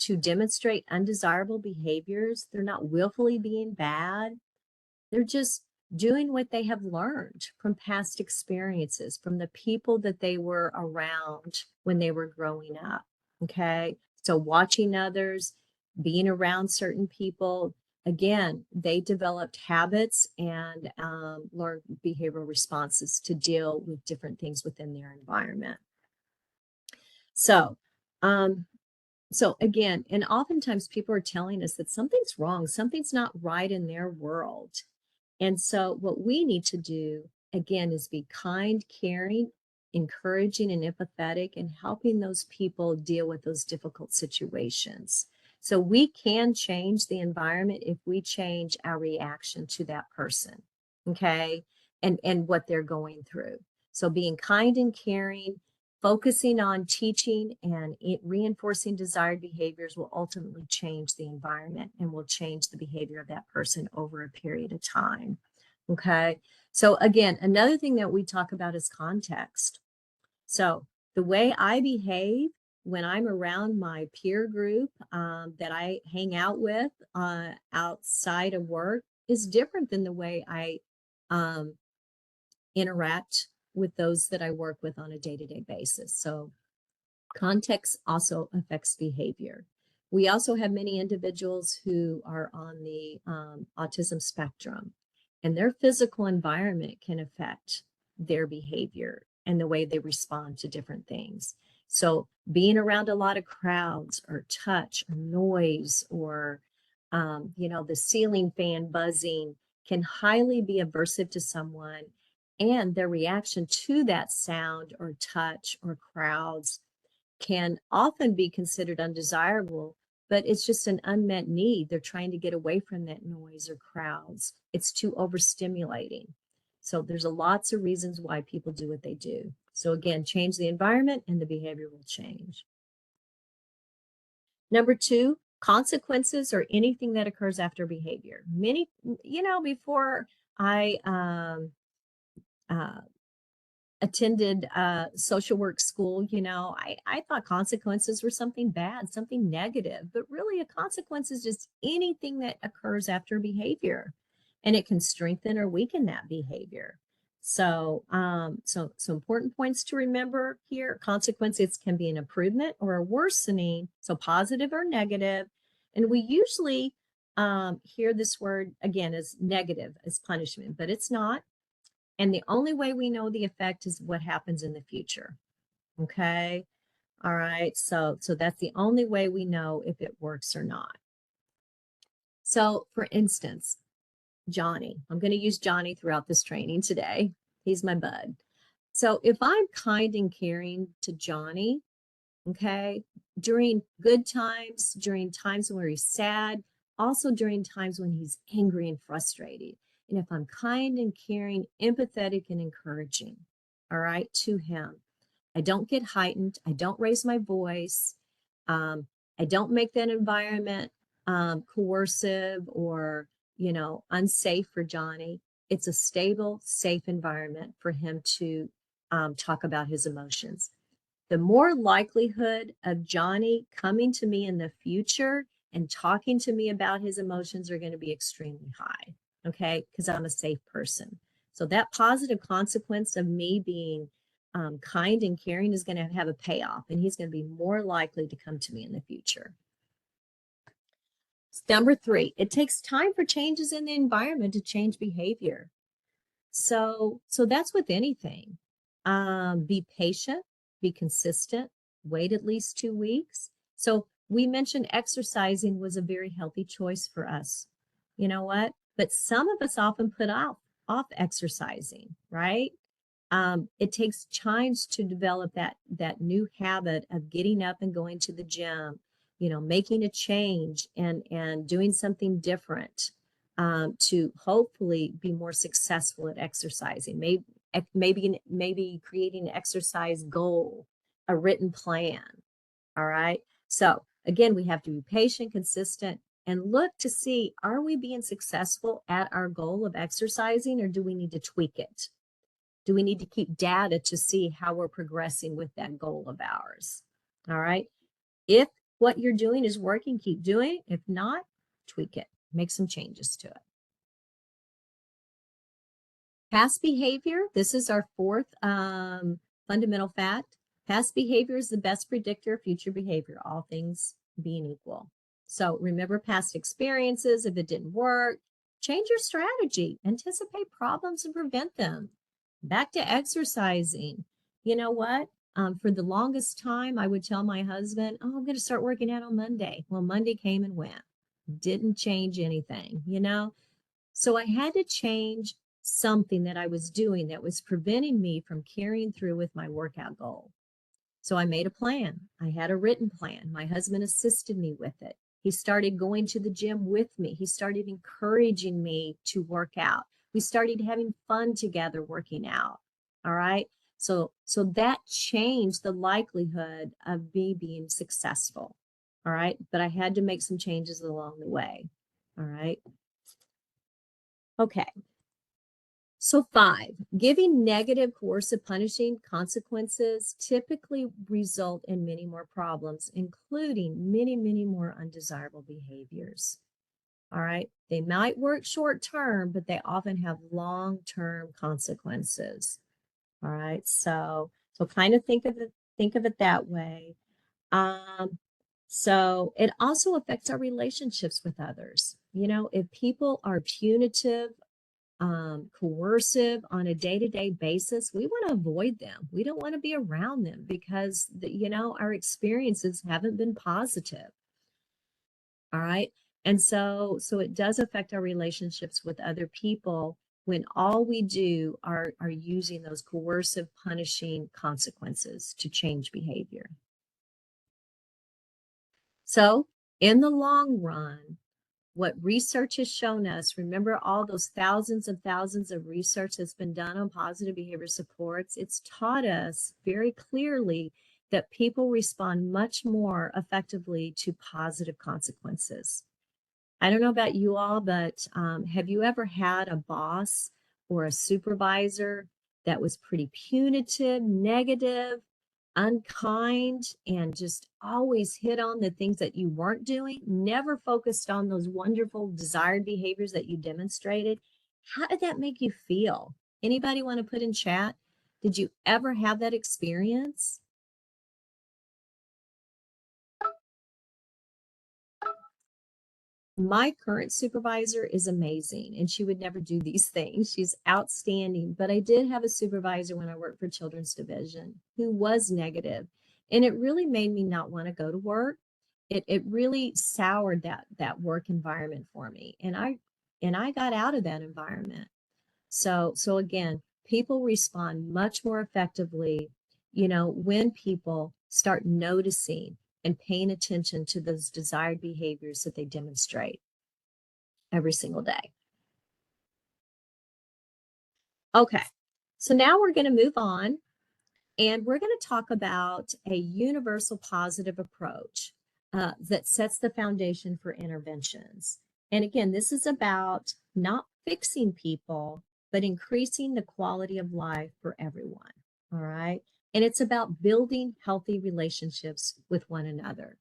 [SPEAKER 1] to demonstrate undesirable behaviors. They're not willfully being bad. They're just doing what they have learned from past experiences, from the people that they were around when they were growing up. Okay. So watching others, being around certain people, again, they developed habits and learned behavioral responses to deal with different things within their environment. So, so again, and oftentimes people are telling us that something's wrong, something's not right in their world. And so what we need to do, again, is be kind, caring, encouraging, and empathetic, and helping those people deal with those difficult situations. So we can change the environment if we change our reaction to that person, okay, and what they're going through. So being kind and caring, focusing on teaching and reinforcing desired behaviors will ultimately change the environment and will change the behavior of that person over a period of time. Okay. So again, another thing that we talk about is context. So the way I behave when I'm around my peer group that I hang out with outside of work is different than the way I interact with those that I work with on a day-to-day basis. So context also affects behavior. We also have many individuals who are on the autism spectrum, and their physical environment can affect their behavior and the way they respond to different things. So being around a lot of crowds or touch or noise or you know, the ceiling fan buzzing can highly be aversive to someone, and their reaction to that sound or touch or crowds can often be considered undesirable, but it's just an unmet need. They're trying to get away from that noise or crowds. It's too overstimulating. So there's lots of reasons why people do what they do. So again, change the environment and the behavior will change. Number 2, consequences or anything that occurs after behavior. Many, you know, before I attended social work school, you know, I thought consequences were something bad, something negative, but really a consequence is just anything that occurs after behavior, and it can strengthen or weaken that behavior. So important points to remember here. Consequences can be an improvement or a worsening, so positive or negative. And we usually hear this word again as negative, as punishment, but it's not. And the only way we know the effect is what happens in the future. Okay. All right. So that's the only way we know if it works or not. So for instance, Johnny, I'm going to use Johnny throughout this training today. He's my bud. So if I'm kind and caring to Johnny, okay, during good times, during times where he's sad, also during times when he's angry and frustrated. And if I'm kind and caring, empathetic and encouraging, all right, to him, I don't get heightened. I don't raise my voice. Um, I don't make that environment coercive or, unsafe for Johnny. It's a stable, safe environment for him to talk about his emotions. The more likelihood of Johnny coming to me in the future and talking to me about his emotions are going to be extremely high, okay? Because I'm a safe person. So that positive consequence of me being kind and caring is going to have a payoff, and he's going to be more likely to come to me in the future. Number 3, it takes time for changes in the environment to change behavior. So that's with anything. Be patient, be consistent, wait at least 2 weeks. So we mentioned exercising was a very healthy choice for us. You know what? But some of us often put off exercising, right? It takes time to develop that new habit of getting up and going to the gym, making a change and doing something different to hopefully be more successful at exercising. Maybe creating an exercise goal, a written plan. All right. So again, we have to be patient, consistent, and look to see, are we being successful at our goal of exercising, or do we need to tweak it? Do we need to keep data to see how we're progressing with that goal of ours? All right. If what you're doing is working, keep doing it. If not, tweak it, make some changes to it. Past behavior, this is our 4th fundamental fact. Past behavior is the best predictor of future behavior, all things being equal. So remember past experiences. If it didn't work, change your strategy, anticipate problems and prevent them. Back to exercising. You know what? For the longest time, I would tell my husband, oh, I'm going to start working out on Monday. Well, Monday came and went. Didn't change anything, So I had to change something that I was doing that was preventing me from carrying through with my workout goal. So I made a plan. I had a written plan. My husband assisted me with it. He started going to the gym with me. He started encouraging me to work out. We started having fun together working out. All right. So that changed the likelihood of me being successful. All right. But I had to make some changes along the way. All right. Okay. So 5, giving negative, coercive, punishing consequences typically result in many more problems, including many, many more undesirable behaviors. All right. They might work short term, but they often have long-term consequences. All right. So kind of think of it that way. So it also affects our relationships with others. If people are punitive, coercive on a day-to-day basis, we want to avoid them. We don't want to be around them because our experiences haven't been positive. All right. And so it does affect our relationships with other people when all we do are using those coercive, punishing consequences to change behavior. So in the long run, what research has shown us, remember all those thousands and thousands of research that's been done on positive behavior supports, it's taught us very clearly that people respond much more effectively to positive consequences. I don't know about you all, but have you ever had a boss or a supervisor that was pretty punitive, negative, unkind, and just always hit on the things that you weren't doing, never focused on those wonderful desired behaviors that you demonstrated? How did that make you feel? Anybody want to put in chat? Did you ever have that experience? My current supervisor is amazing, and she would never do these things. She's outstanding. But I did have a supervisor when I worked for Children's Division who was negative, and it really made me not want to go to work. It really soured that work environment for me, and I got out of that environment. So again, people respond much more effectively, when people start noticing and paying attention to those desired behaviors that they demonstrate every single day. Okay, so now we're going to move on, and we're going to talk about a universal positive approach that sets the foundation for interventions. And again, this is about not fixing people, but increasing the quality of life for everyone. All right. And it's about building healthy relationships with one another.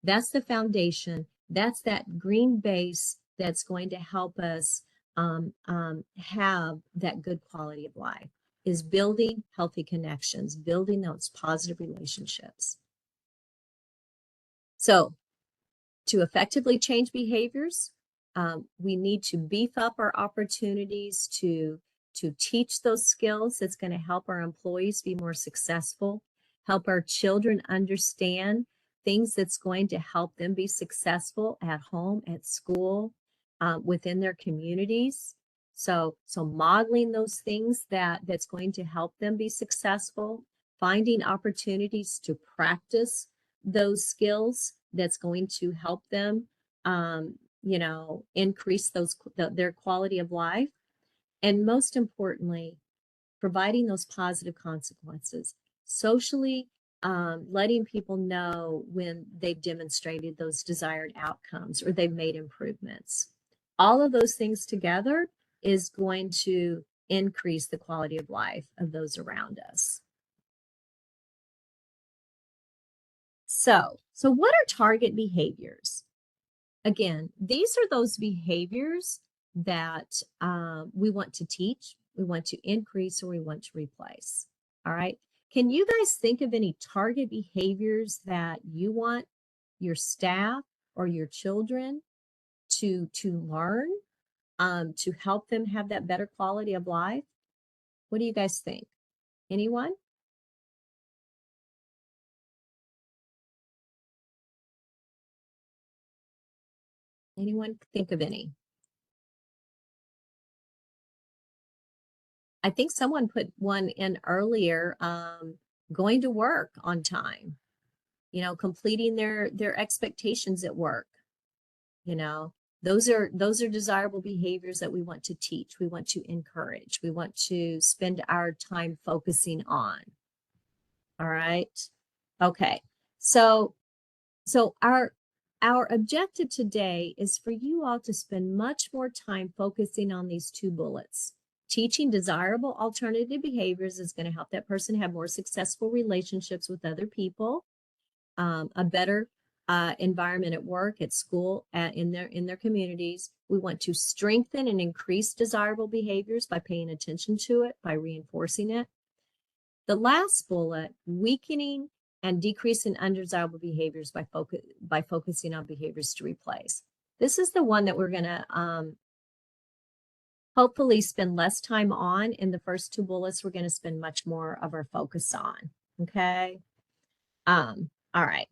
[SPEAKER 1] That's the foundation. That's that green base that's going to help us have that good quality of life, is building healthy connections, building those positive relationships. So to effectively change behaviors, we need to beef up our opportunities to teach those skills that's going to help our employees be more successful, help our children understand things that's going to help them be successful at home, at school, within their communities. So modeling those things that's going to help them be successful, finding opportunities to practice those skills that's going to help them, increase their quality of life. And most importantly, providing those positive consequences, socially, letting people know when they've demonstrated those desired outcomes or they've made improvements. All of those things together is going to increase the quality of life of those around us. So what are target behaviors? Again, these are those behaviors that we want to teach, we want to increase, or we want to replace. All right. Can you guys think of any target behaviors that you want your staff or your children to learn to help them have that better quality of life? What do you guys think? Anyone? Anyone think of any? I think someone put one in earlier, going to work on time, completing their expectations at work. Those are desirable behaviors that we want to teach, we want to encourage, we want to spend our time focusing on. All right. Okay. So our objective today is for you all to spend much more time focusing on these two bullets. Teaching desirable alternative behaviors is going to help that person have more successful relationships with other people, a better environment at work, at school, in their communities. We want to strengthen and increase desirable behaviors by paying attention to it, by reinforcing it. The last bullet, weakening and decreasing undesirable behaviors by focusing on behaviors to replace. This is the one that we're going to hopefully spend less time on. In the first two bullets, we're going to spend much more of our focus on. Okay. All right.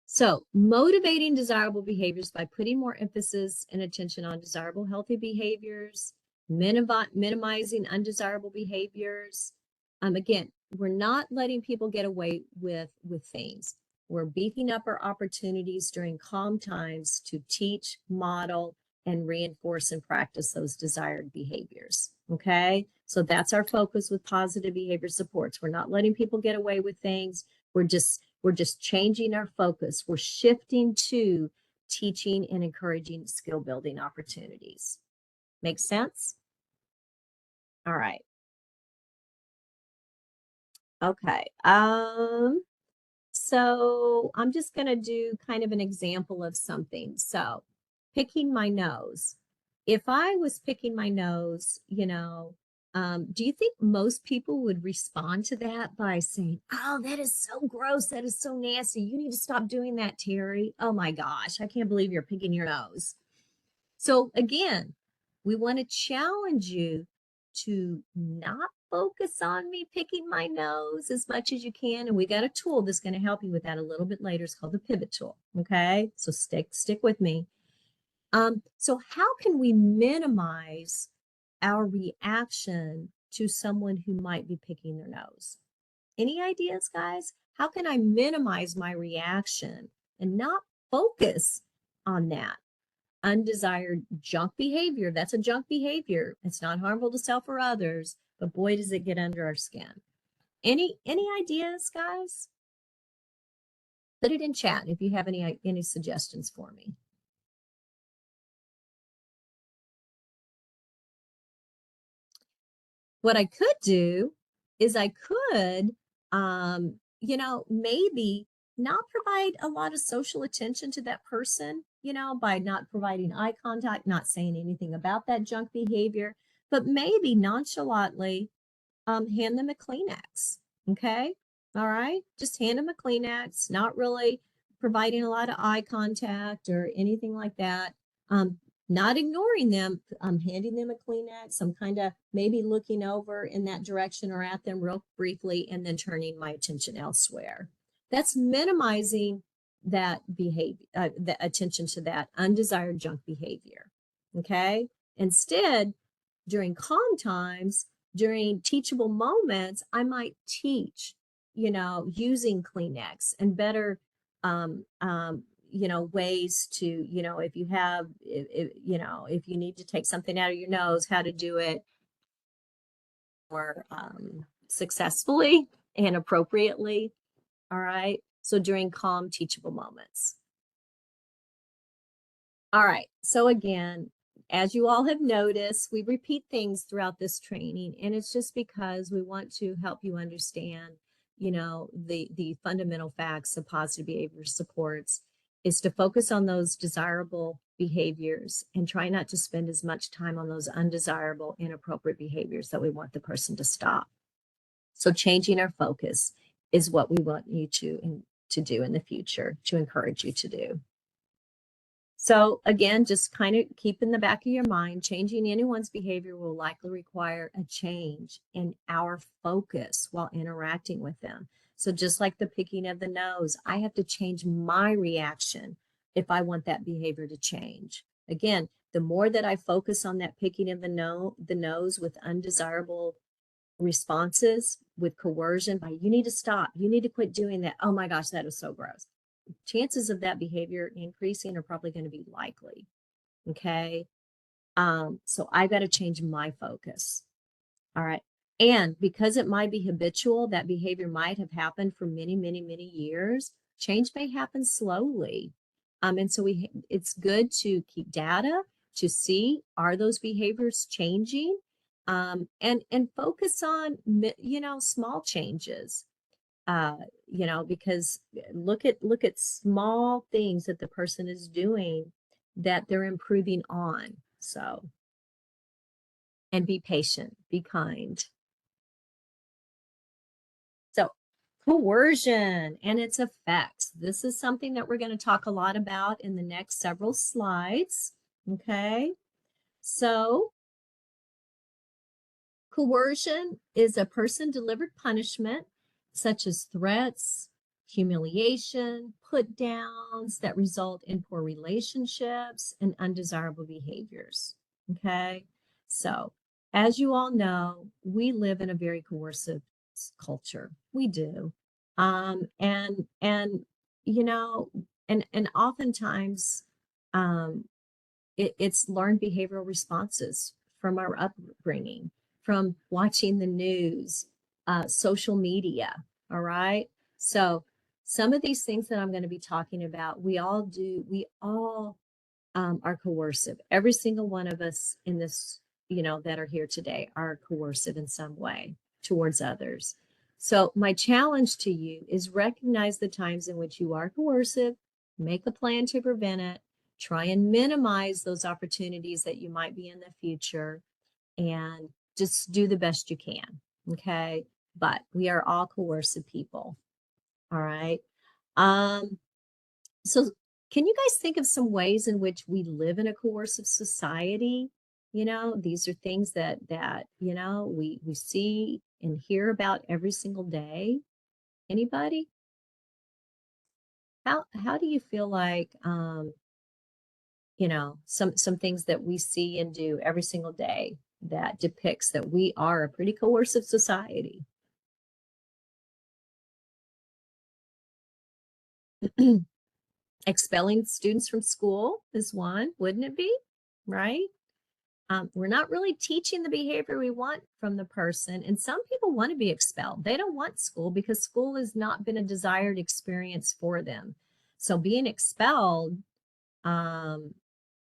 [SPEAKER 1] So motivating desirable behaviors by putting more emphasis and attention on desirable, healthy behaviors, minimizing undesirable behaviors. Again, we're not letting people get away with things. We're beefing up our opportunities during calm times to teach, model, and reinforce and practice those desired behaviors. Okay, so that's our focus with positive behavior supports. We're not letting people get away with things. We're just changing our focus. We're shifting to teaching and encouraging skill building opportunities. Make sense? All right. Okay. So I'm just going to do kind of an example of something. So picking my nose. if I was picking my nose, do you think most people would respond to that by saying, "Oh, that is so gross. That is so nasty. You need to stop doing that, Terry. Oh my gosh, I can't believe you're picking your nose." So again, we want to challenge you to not focus on me picking my nose as much as you can. And we got a tool that's going to help you with that a little bit later. It's called the pivot tool. Okay. So stick with me. So how can we minimize our reaction to someone who might be picking their nose? Any ideas, guys? How can I minimize my reaction and not focus on that undesired junk behavior? That's a junk behavior. It's not harmful to self or others, but boy, does it get under our skin. Any ideas, guys? Put it in chat if you have any suggestions for me. What I could do is I could, maybe not provide a lot of social attention to that person, by not providing eye contact, not saying anything about that junk behavior, but maybe nonchalantly hand them a Kleenex. Okay. All right. Just hand them a Kleenex, not really providing a lot of eye contact or anything like that. Not ignoring them, handing them a Kleenex, I'm kind of maybe looking over in that direction or at them real briefly and then turning my attention elsewhere. That's minimizing that behavior, the attention to that undesired junk behavior. Okay. Instead, during calm times, during teachable moments, I might teach, using Kleenex and better ways to, if you have, if you need to take something out of your nose, how to do it more successfully and appropriately. All right. So during calm, teachable moments. All right. So again, as you all have noticed, we repeat things throughout this training, and it's just because we want to help you understand, the fundamental facts of positive behavior supports is to focus on those desirable behaviors and try not to spend as much time on those undesirable, inappropriate behaviors that we want the person to stop. So changing our focus is what we want you to do in the future, to encourage you to do. So again, just kind of keep in the back of your mind, changing anyone's behavior will likely require a change in our focus while interacting with them. So just like the picking of the nose, I have to change my reaction if I want that behavior to change. Again, the more that I focus on that picking of the nose with undesirable responses, with coercion, by you need to stop, you need to quit doing that. Oh my gosh, that is so gross. Chances of that behavior increasing are probably going to be likely. Okay. So I got to change my focus. All right. And because it might be habitual, that behavior might have happened for many, many, many years. Change may happen slowly. And so it's good to keep data to see, are those behaviors changing? And focus on, small changes. Because look at small things that the person is doing that they're improving on. So, and be patient, be kind. So, coercion and its effects. This is something that we're going to talk a lot about in the next several slides. Okay. So, coercion is a person-delivered punishment, such as threats, humiliation, put downs that result in poor relationships and undesirable behaviors. Okay. So, as you all know, we live in a very coercive culture. We do. And oftentimes it's learned behavioral responses from our upbringing, from watching the news, social media. All right. So some of these things that I'm going to be talking about, we all do, are coercive. Every single one of us in this, that are here today are coercive in some way towards others. So my challenge to you is recognize the times in which you are coercive, make a plan to prevent it, try and minimize those opportunities that you might be in the future, and just do the best you can. Okay. But we are all coercive people. All right. So can you guys think of some ways in which we live in a coercive society? You know, these are things that we see and hear about every single day. Anybody? How do you feel like some things that we see and do every single day that depicts that we are a pretty coercive society? Expelling students from school is one, wouldn't it be? Right? We're not really teaching the behavior we want from the person. And some people want to be expelled. They don't want school because school has not been a desired experience for them. So being expelled um,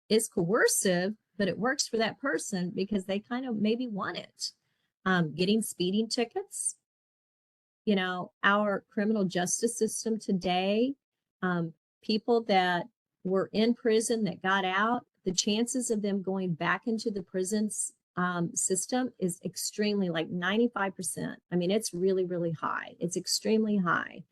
[SPEAKER 1] is coercive, but it works for that person because they kind of maybe want it. Getting speeding tickets, our criminal justice system today, people that were in prison that got out, the chances of them going back into the prisons system is extremely, like 95%. I mean, it's really, really high. It's extremely high.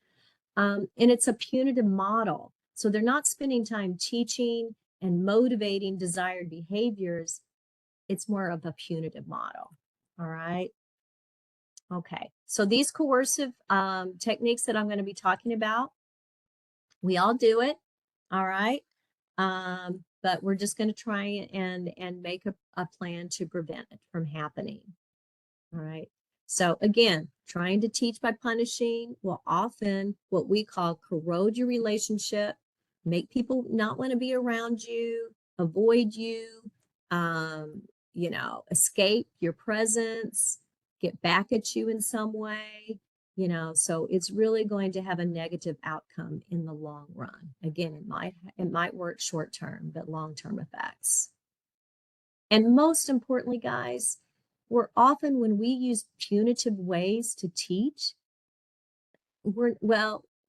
[SPEAKER 1] And it's a punitive model. So they're not spending time teaching and motivating desired behaviors. It's more of a punitive model. All right. Okay, so these coercive techniques that I'm going to be talking about, we all do it, all right? But we're just going to try and make a plan to prevent it from happening, all right? So again, trying to teach by punishing will often, what we call, corrode your relationship, make people not want to be around you, avoid you, escape your presence, get back at you in some way, so it's really going to have a negative outcome in the long run. Again, it might work short term, but long-term effects. And most importantly, guys, we're often, when we use punitive ways to teach,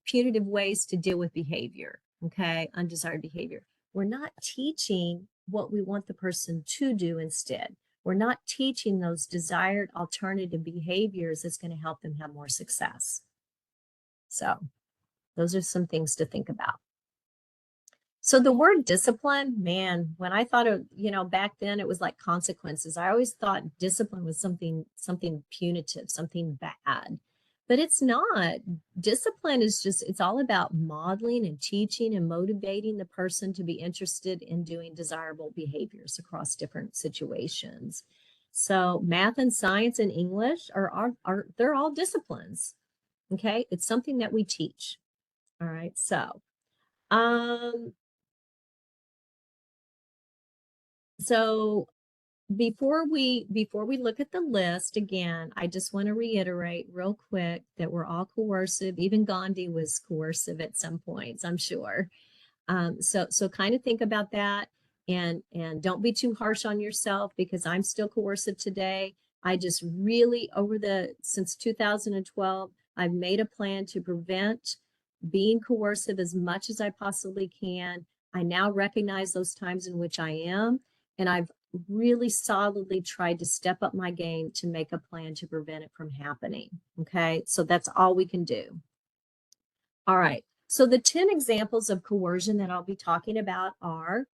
[SPEAKER 1] punitive ways to deal with behavior, okay, undesired behavior. We're not teaching what we want the person to do instead. We're not teaching those desired alternative behaviors that's going to help them have more success. So those are some things to think about. So the word discipline, man, when I thought of, back then it was like consequences. I always thought discipline was something punitive, something bad. But it's not. Discipline is it's all about modeling and teaching and motivating the person to be interested in doing desirable behaviors across different situations. So math and science and English they're all disciplines. Okay, it's something that we teach. All right, so so before we look at the list again, I just want to reiterate real quick that we're all coercive. Even Gandhi was coercive at some points, I'm sure. So kind of think about that, and don't be too harsh on yourself, because I'm still coercive today. I just really, since 2012, I've made a plan to prevent being coercive as much as I possibly can. I now recognize those times in which I am, and I've really solidly tried to step up my game to make a plan to prevent it from happening. Okay, so that's all we can do. All right, so the 10 examples of coercion that I'll be talking about are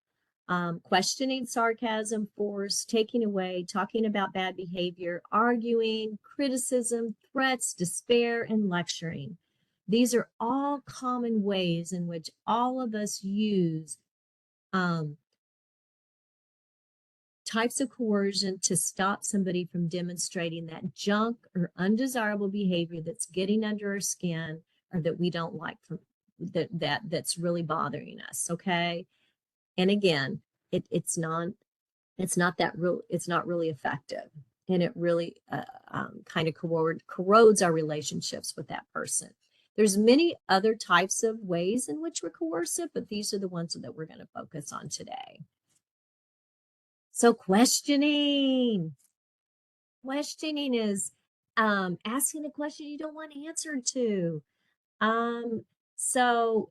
[SPEAKER 1] questioning, sarcasm, force, taking away, talking about bad behavior, arguing, criticism, threats, despair, and lecturing. These are all common ways in which all of us use types of coercion to stop somebody from demonstrating that junk or undesirable behavior that's getting under our skin, or that we don't like, that's really bothering us. Okay, and again, it's not really effective, and it really kind of corrodes our relationships with that person. There's many other types of ways in which we're coercive, but these are the ones that we're going to focus on today. So questioning is asking a question you don't want answered to. So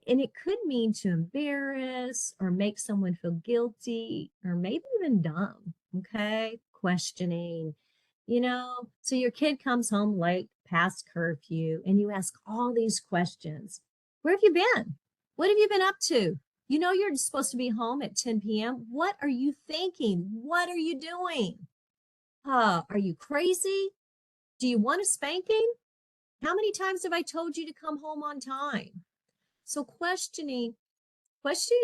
[SPEAKER 1] And it could mean to embarrass or make someone feel guilty or maybe even dumb. Okay. Questioning, so your kid comes home late past curfew and you ask all these questions. Where have you been? What have you been up to? You're supposed to be home at 10 p.m. What are you thinking? What are you doing? Are you crazy? Do you want a spanking? How many times have I told you to come home on time? So questioning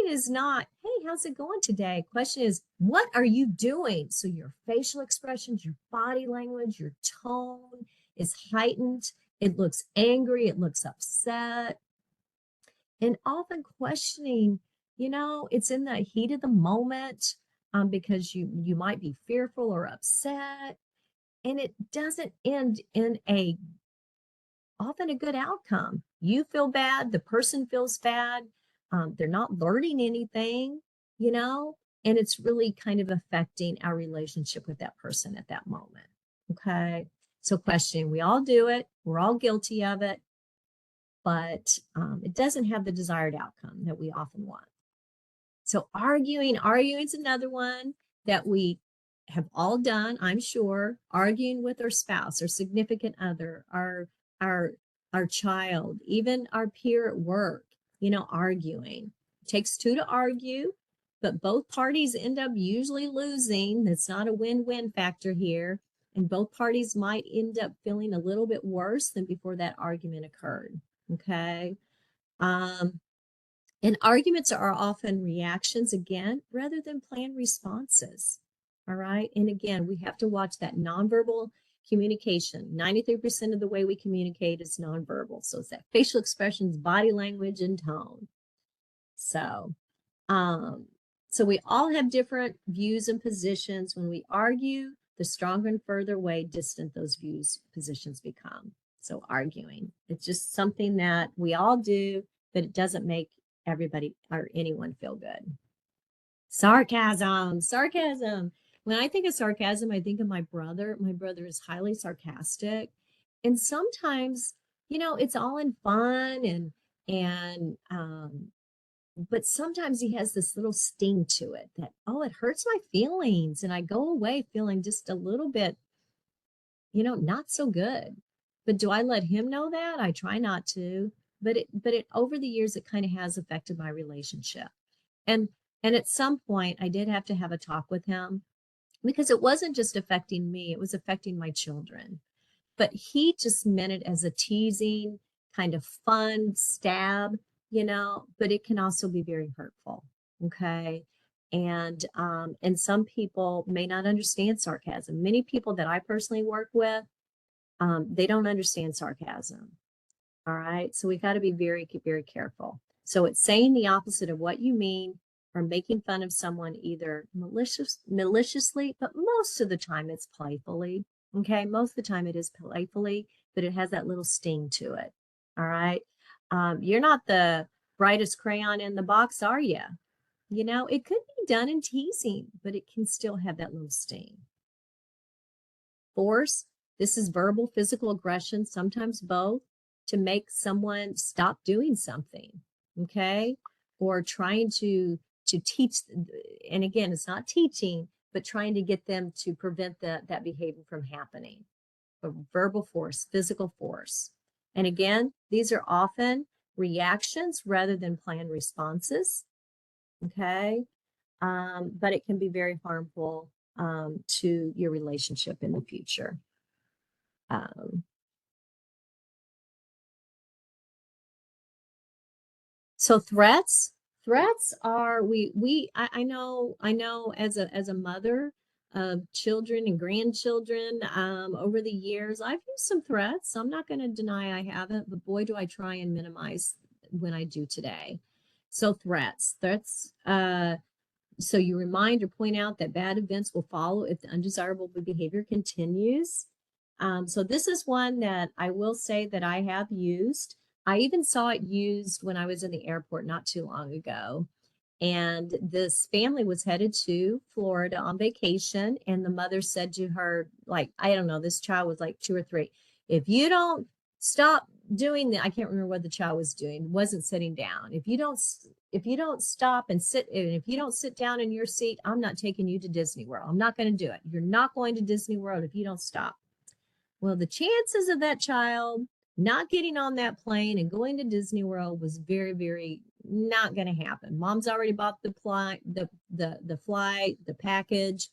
[SPEAKER 1] is not, hey, how's it going today? Question is, what are you doing? So your facial expressions, your body language, your tone is heightened. It looks angry. It looks upset. And often questioning, it's in the heat of the moment, because you might be fearful or upset, and it doesn't end in often a good outcome. You feel bad, the person feels bad, they're not learning anything, and it's really kind of affecting our relationship with that person at that moment. Okay. So questioning, we all do it, we're all guilty of it, but it doesn't have the desired outcome that we often want. So arguing is another one that we have all done, I'm sure. Arguing with our spouse, our significant other, our child, even our peer at work, arguing. It takes two to argue, but both parties end up usually losing. That's not a win-win factor here. And both parties might end up feeling a little bit worse than before that argument occurred. Okay. And arguments are often reactions again, rather than planned responses. All right. And again, we have to watch that nonverbal communication. 93% of the way we communicate is nonverbal. So it's that facial expressions, body language, and tone. So, so we all have different views and positions. When we argue, the stronger and further away distant those views, positions become. So arguing, it's just something that we all do, but it doesn't make everybody or anyone feel good. Sarcasm. When I think of sarcasm, I think of my brother. My brother is highly sarcastic. And sometimes, it's all in fun and but sometimes he has this little sting to it that, oh, it hurts my feelings. And I go away feeling just a little bit, not so good. But do I let him know that? I try not to. But it over the years, it kind of has affected my relationship. And at some point I did have to have a talk with him because it wasn't just affecting me, it was affecting my children. But he just meant it as a teasing, kind of fun stab, but it can also be very hurtful. Okay. And some people may not understand sarcasm. Many people that I personally work with, they don't understand sarcasm. All right. So we've got to be very, very careful. So it's saying the opposite of what you mean or making fun of someone either maliciously, but most of the time it's playfully. Okay. Most of the time it is playfully, but it has that little sting to it. All right. You're not the brightest crayon in the box, are you? It could be done in teasing, but it can still have that little sting. Force. This is verbal, physical aggression, sometimes both, to make someone stop doing something, okay? Or trying to teach, and again, it's not teaching, but trying to get them to prevent that behavior from happening. But verbal force, physical force. And again, these are often reactions rather than planned responses, okay? But it can be very harmful to your relationship in the future. So threats are I know as a mother of children and grandchildren, over the years I've used some threats. I'm not going to deny I haven't, but boy do I try and minimize when I do today. So threats so you remind or point out that bad events will follow if the undesirable behavior continues. So this is one that I will say that I have used. I even saw it used when I was in the airport not too long ago. And this family was headed to Florida on vacation. And the mother said to her, like, I don't know, this child was like 2 or 3. If you don't stop doing the, I can't remember what the child was doing, wasn't sitting down. If you don't stop and sit, and if you don't sit down in your seat, I'm not taking you to Disney World. I'm not going to do it. You're not going to Disney World if you don't stop. Well, the chances of that child not getting on that plane and going to Disney World was very, very not going to happen. Mom's already bought the flight, the flight, the package.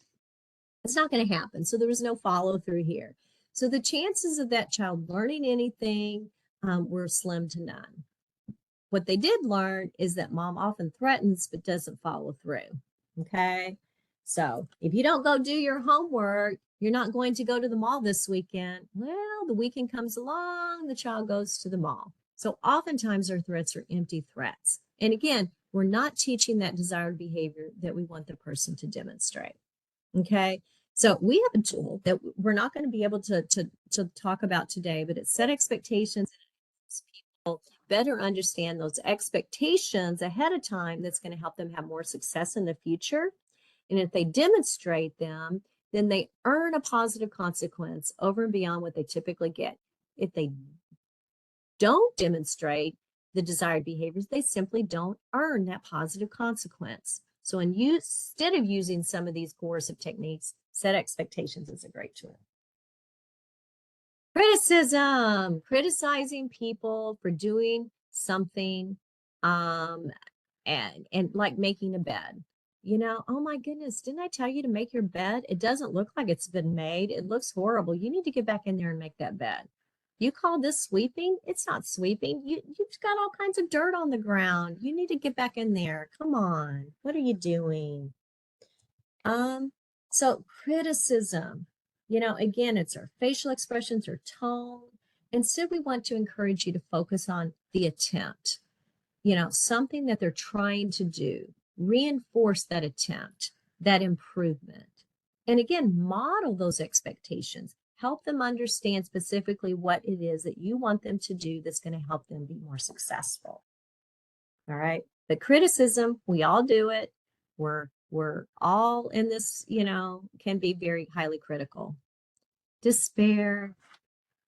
[SPEAKER 1] It's not going to happen. So there was no follow through here. So the chances of that child learning anything were slim to none. What they did learn is that mom often threatens but doesn't follow through. Okay. So if you don't go do your homework, you're not going to go to the mall this weekend. Well, the weekend comes along, the child goes to the mall. So oftentimes our threats are empty threats. And again, we're not teaching that desired behavior that we want the person to demonstrate. Okay. So we have a tool that we're not going to be able to talk about today, but it's set expectations and helps people better understand those expectations ahead of time. That's going to help them have more success in the future. And if they demonstrate them, then they earn a positive consequence over and beyond what they typically get. If they don't demonstrate the desired behaviors, they simply don't earn that positive consequence. So instead of using some of these coercive techniques, set expectations is a great tool. Criticism, criticizing people for doing something and like making a bed. Oh my goodness, didn't I tell you to make your bed? It doesn't look like it's been made. It looks horrible. You need to get back in there and make that bed. You call this sweeping? It's not sweeping. You've got all kinds of dirt on the ground. You need to get back in there. Come on. What are you doing? So criticism, again, it's our facial expressions or tone. Instead, we want to encourage you to focus on the attempt, something that they're trying to do. Reinforce that attempt, that improvement. And again, model those expectations. Help them understand specifically what it is that you want them to do that's going to help them be more successful. All right. The criticism, we all do it. We're all in this, can be very highly critical. Despair.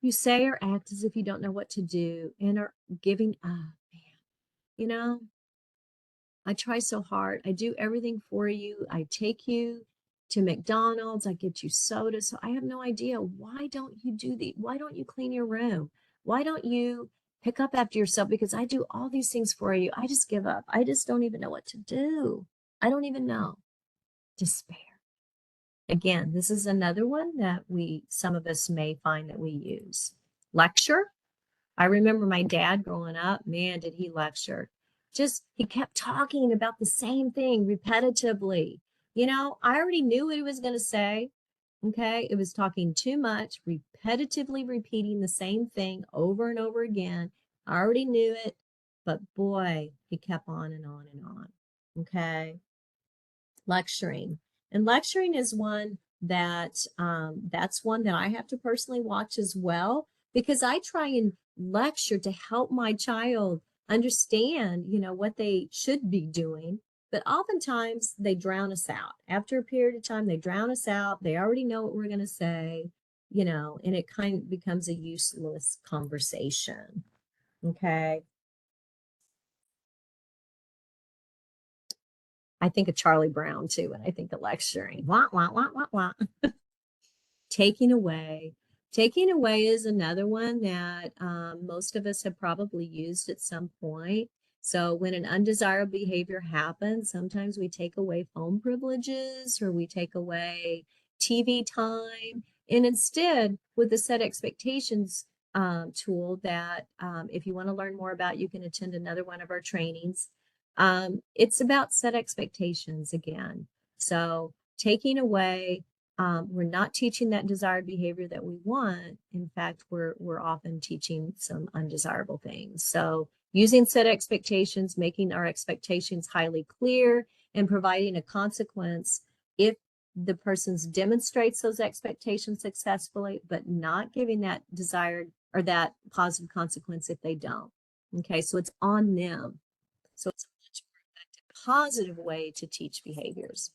[SPEAKER 1] You say or act as if you don't know what to do and are giving up. I try so hard. I do everything for you. I take you to McDonald's. I get you soda. So I have no idea. Why don't you do the? Why don't you clean your room? Why don't you pick up after yourself? Because I do all these things for you. I just give up. I just don't even know what to do. I don't even know. Despair. Again, this is another one that some of us may find that we use. Lecture. I remember my dad growing up, man, did he lecture. He kept talking about the same thing repetitively. I already knew what he was going to say. Okay. It was talking too much, repetitively repeating the same thing over and over again. I already knew it, but boy, he kept on and on and on. Okay. Lecturing. And lecturing is one that's one that I have to personally watch as well, because I try and lecture to help my child understand, what they should be doing. But oftentimes they drown us out. After a period of time, they drown us out. They already know what we're going to say, and it kind of becomes a useless conversation. Okay. I think of Charlie Brown too when I think of lecturing. Wah, wah, wah, wah, wah. Taking away. Taking away is another one that most of us have probably used at some point. So when an undesirable behavior happens, sometimes we take away phone privileges or we take away TV time. And instead, with the set expectations tool that if you want to learn more about, you can attend another one of our trainings. It's about set expectations again. So taking away, we're not teaching that desired behavior that we want. In fact, we're often teaching some undesirable things. So using set expectations, making our expectations highly clear, and providing a consequence if the person demonstrates those expectations successfully, but not giving that desired or that positive consequence if they don't. Okay, so it's on them. So it's a much more effective, positive way to teach behaviors.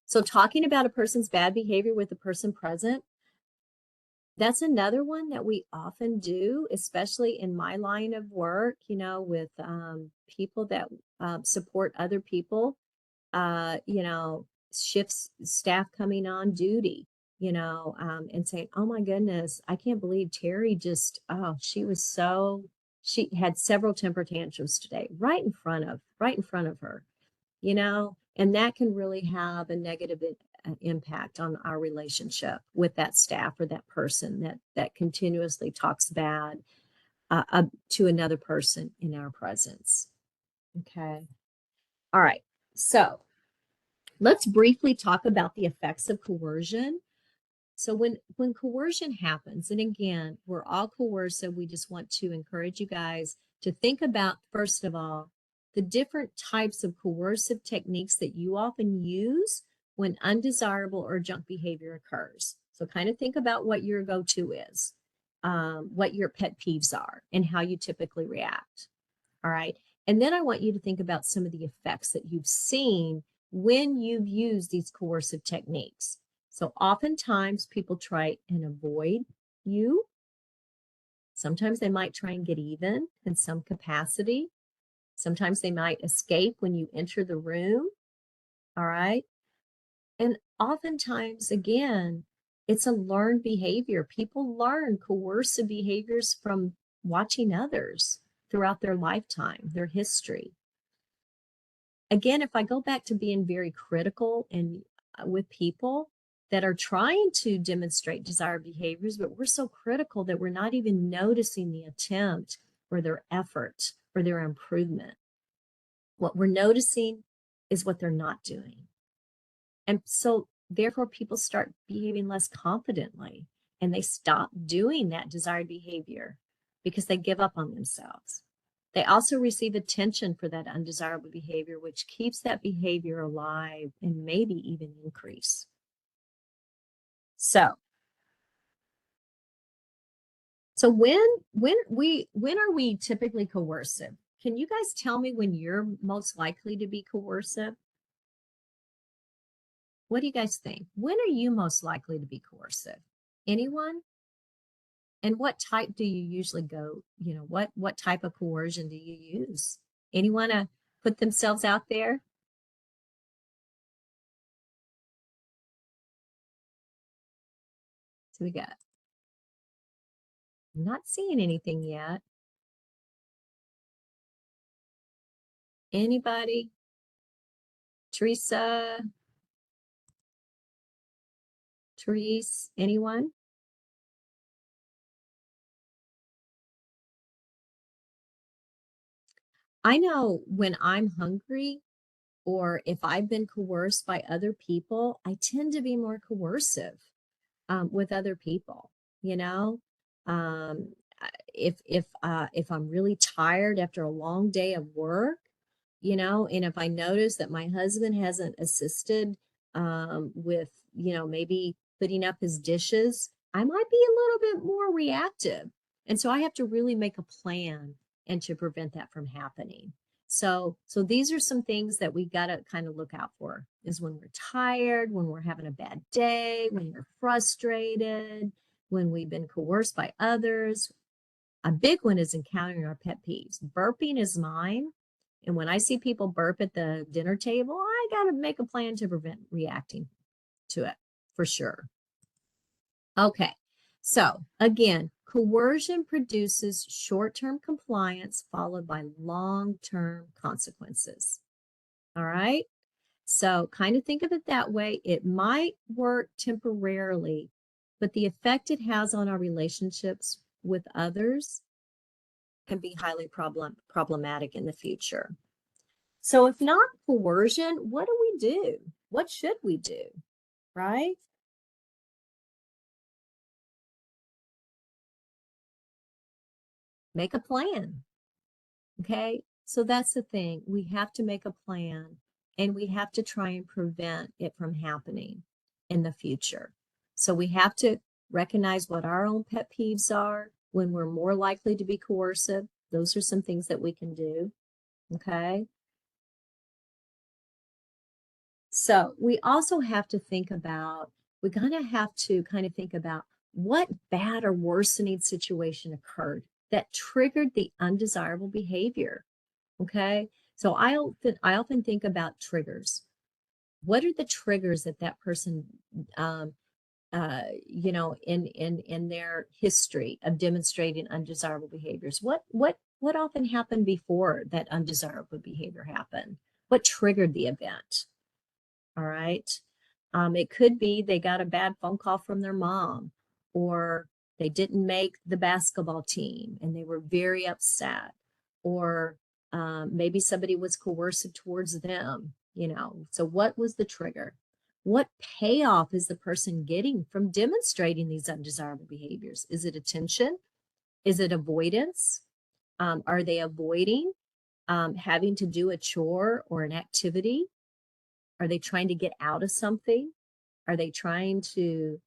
[SPEAKER 1] So talking about a person's bad behavior with the person present, That's another one that we often do, especially in my line of work, with people that support other people, shifts staff coming on duty, and saying, oh my goodness, I can't believe Terry just, oh, she had several temper tantrums today, right in front of her, and that can really have a negative impact on our relationship with that staff or that person that continuously talks bad to another person in our presence. Okay. All right. So let's briefly talk about the effects of coercion. So when coercion happens, and again, we're all coercive, we just want to encourage you guys to think about, first of all, the different types of coercive techniques that you often use when undesirable or junk behavior occurs. So kind of think about what your go-to is, what your pet peeves are, and how you typically react. All right. And then I want you to think about some of the effects that you've seen when you've used these coercive techniques. So oftentimes people try and avoid you. Sometimes they might try and get even in some capacity. Sometimes they might escape when you enter the room. All right. And oftentimes, again, it's a learned behavior. People learn coercive behaviors from watching others throughout their lifetime, their history. Again, if I go back to being very critical and with people that are trying to demonstrate desired behaviors, but we're so critical that we're not even noticing the attempt or their effort or their improvement. What we're noticing is what they're not doing. And so therefore people start behaving less confidently and they stop doing that desired behavior because they give up on themselves. They also receive attention for that undesirable behavior, which keeps that behavior alive and maybe even increase. So when are we typically coercive? Can you guys tell me when you're most likely to be coercive? What do you guys think? When are you most likely to be coercive? Anyone? And what type do you usually go, what type of coercion do you use? Anyone to put themselves out there? So we got, I'm not seeing anything yet. Anybody? Teresa? Therese? Anyone? I know when I'm hungry or if I've been coerced by other people, I tend to be more coercive with other people, you know. Um, if I'm really tired after a long day of work, and if I notice that my husband hasn't assisted with, maybe putting up his dishes, I might be a little bit more reactive. And so I have to really make a plan and to prevent that from happening. So these are some things that we got to kind of look out for is when we're tired, when we're having a bad day, when we're frustrated, when we've been coerced by others. A big one is encountering our pet peeves. Burping is mine. And when I see people burp at the dinner table, I got to make a plan to prevent reacting to it for sure. Okay. So again, coercion produces short-term compliance followed by long-term consequences. All right. So kind of think of it that way. It might work temporarily, but the effect it has on our relationships with others can be highly problematic in the future. So if not coercion, what do we do? What should we do? Right? Make a plan. Okay. So that's the thing. We have to make a plan and we have to try and prevent it from happening in the future. So we have to recognize what our own pet peeves are when we're more likely to be coercive. Those are some things that we can do. Okay. So we also have to think about, we're going to have to kind of think about what bad or worsening situation occurred that triggered the undesirable behavior? Okay. So I often think about triggers. What are the triggers that that person, um, in their history of demonstrating undesirable behaviors? What often happened before that undesirable behavior happened? What triggered the event? All right. It could be they got a bad phone call from their mom, or they didn't make the basketball team and they were very upset, or maybe somebody was coercive towards them, you know. So, what was the trigger? What payoff is the person getting from demonstrating these undesirable behaviors? Is it attention? Is it avoidance? Are they avoiding having to do a chore or an activity? Are they trying to get out of something? Are they trying to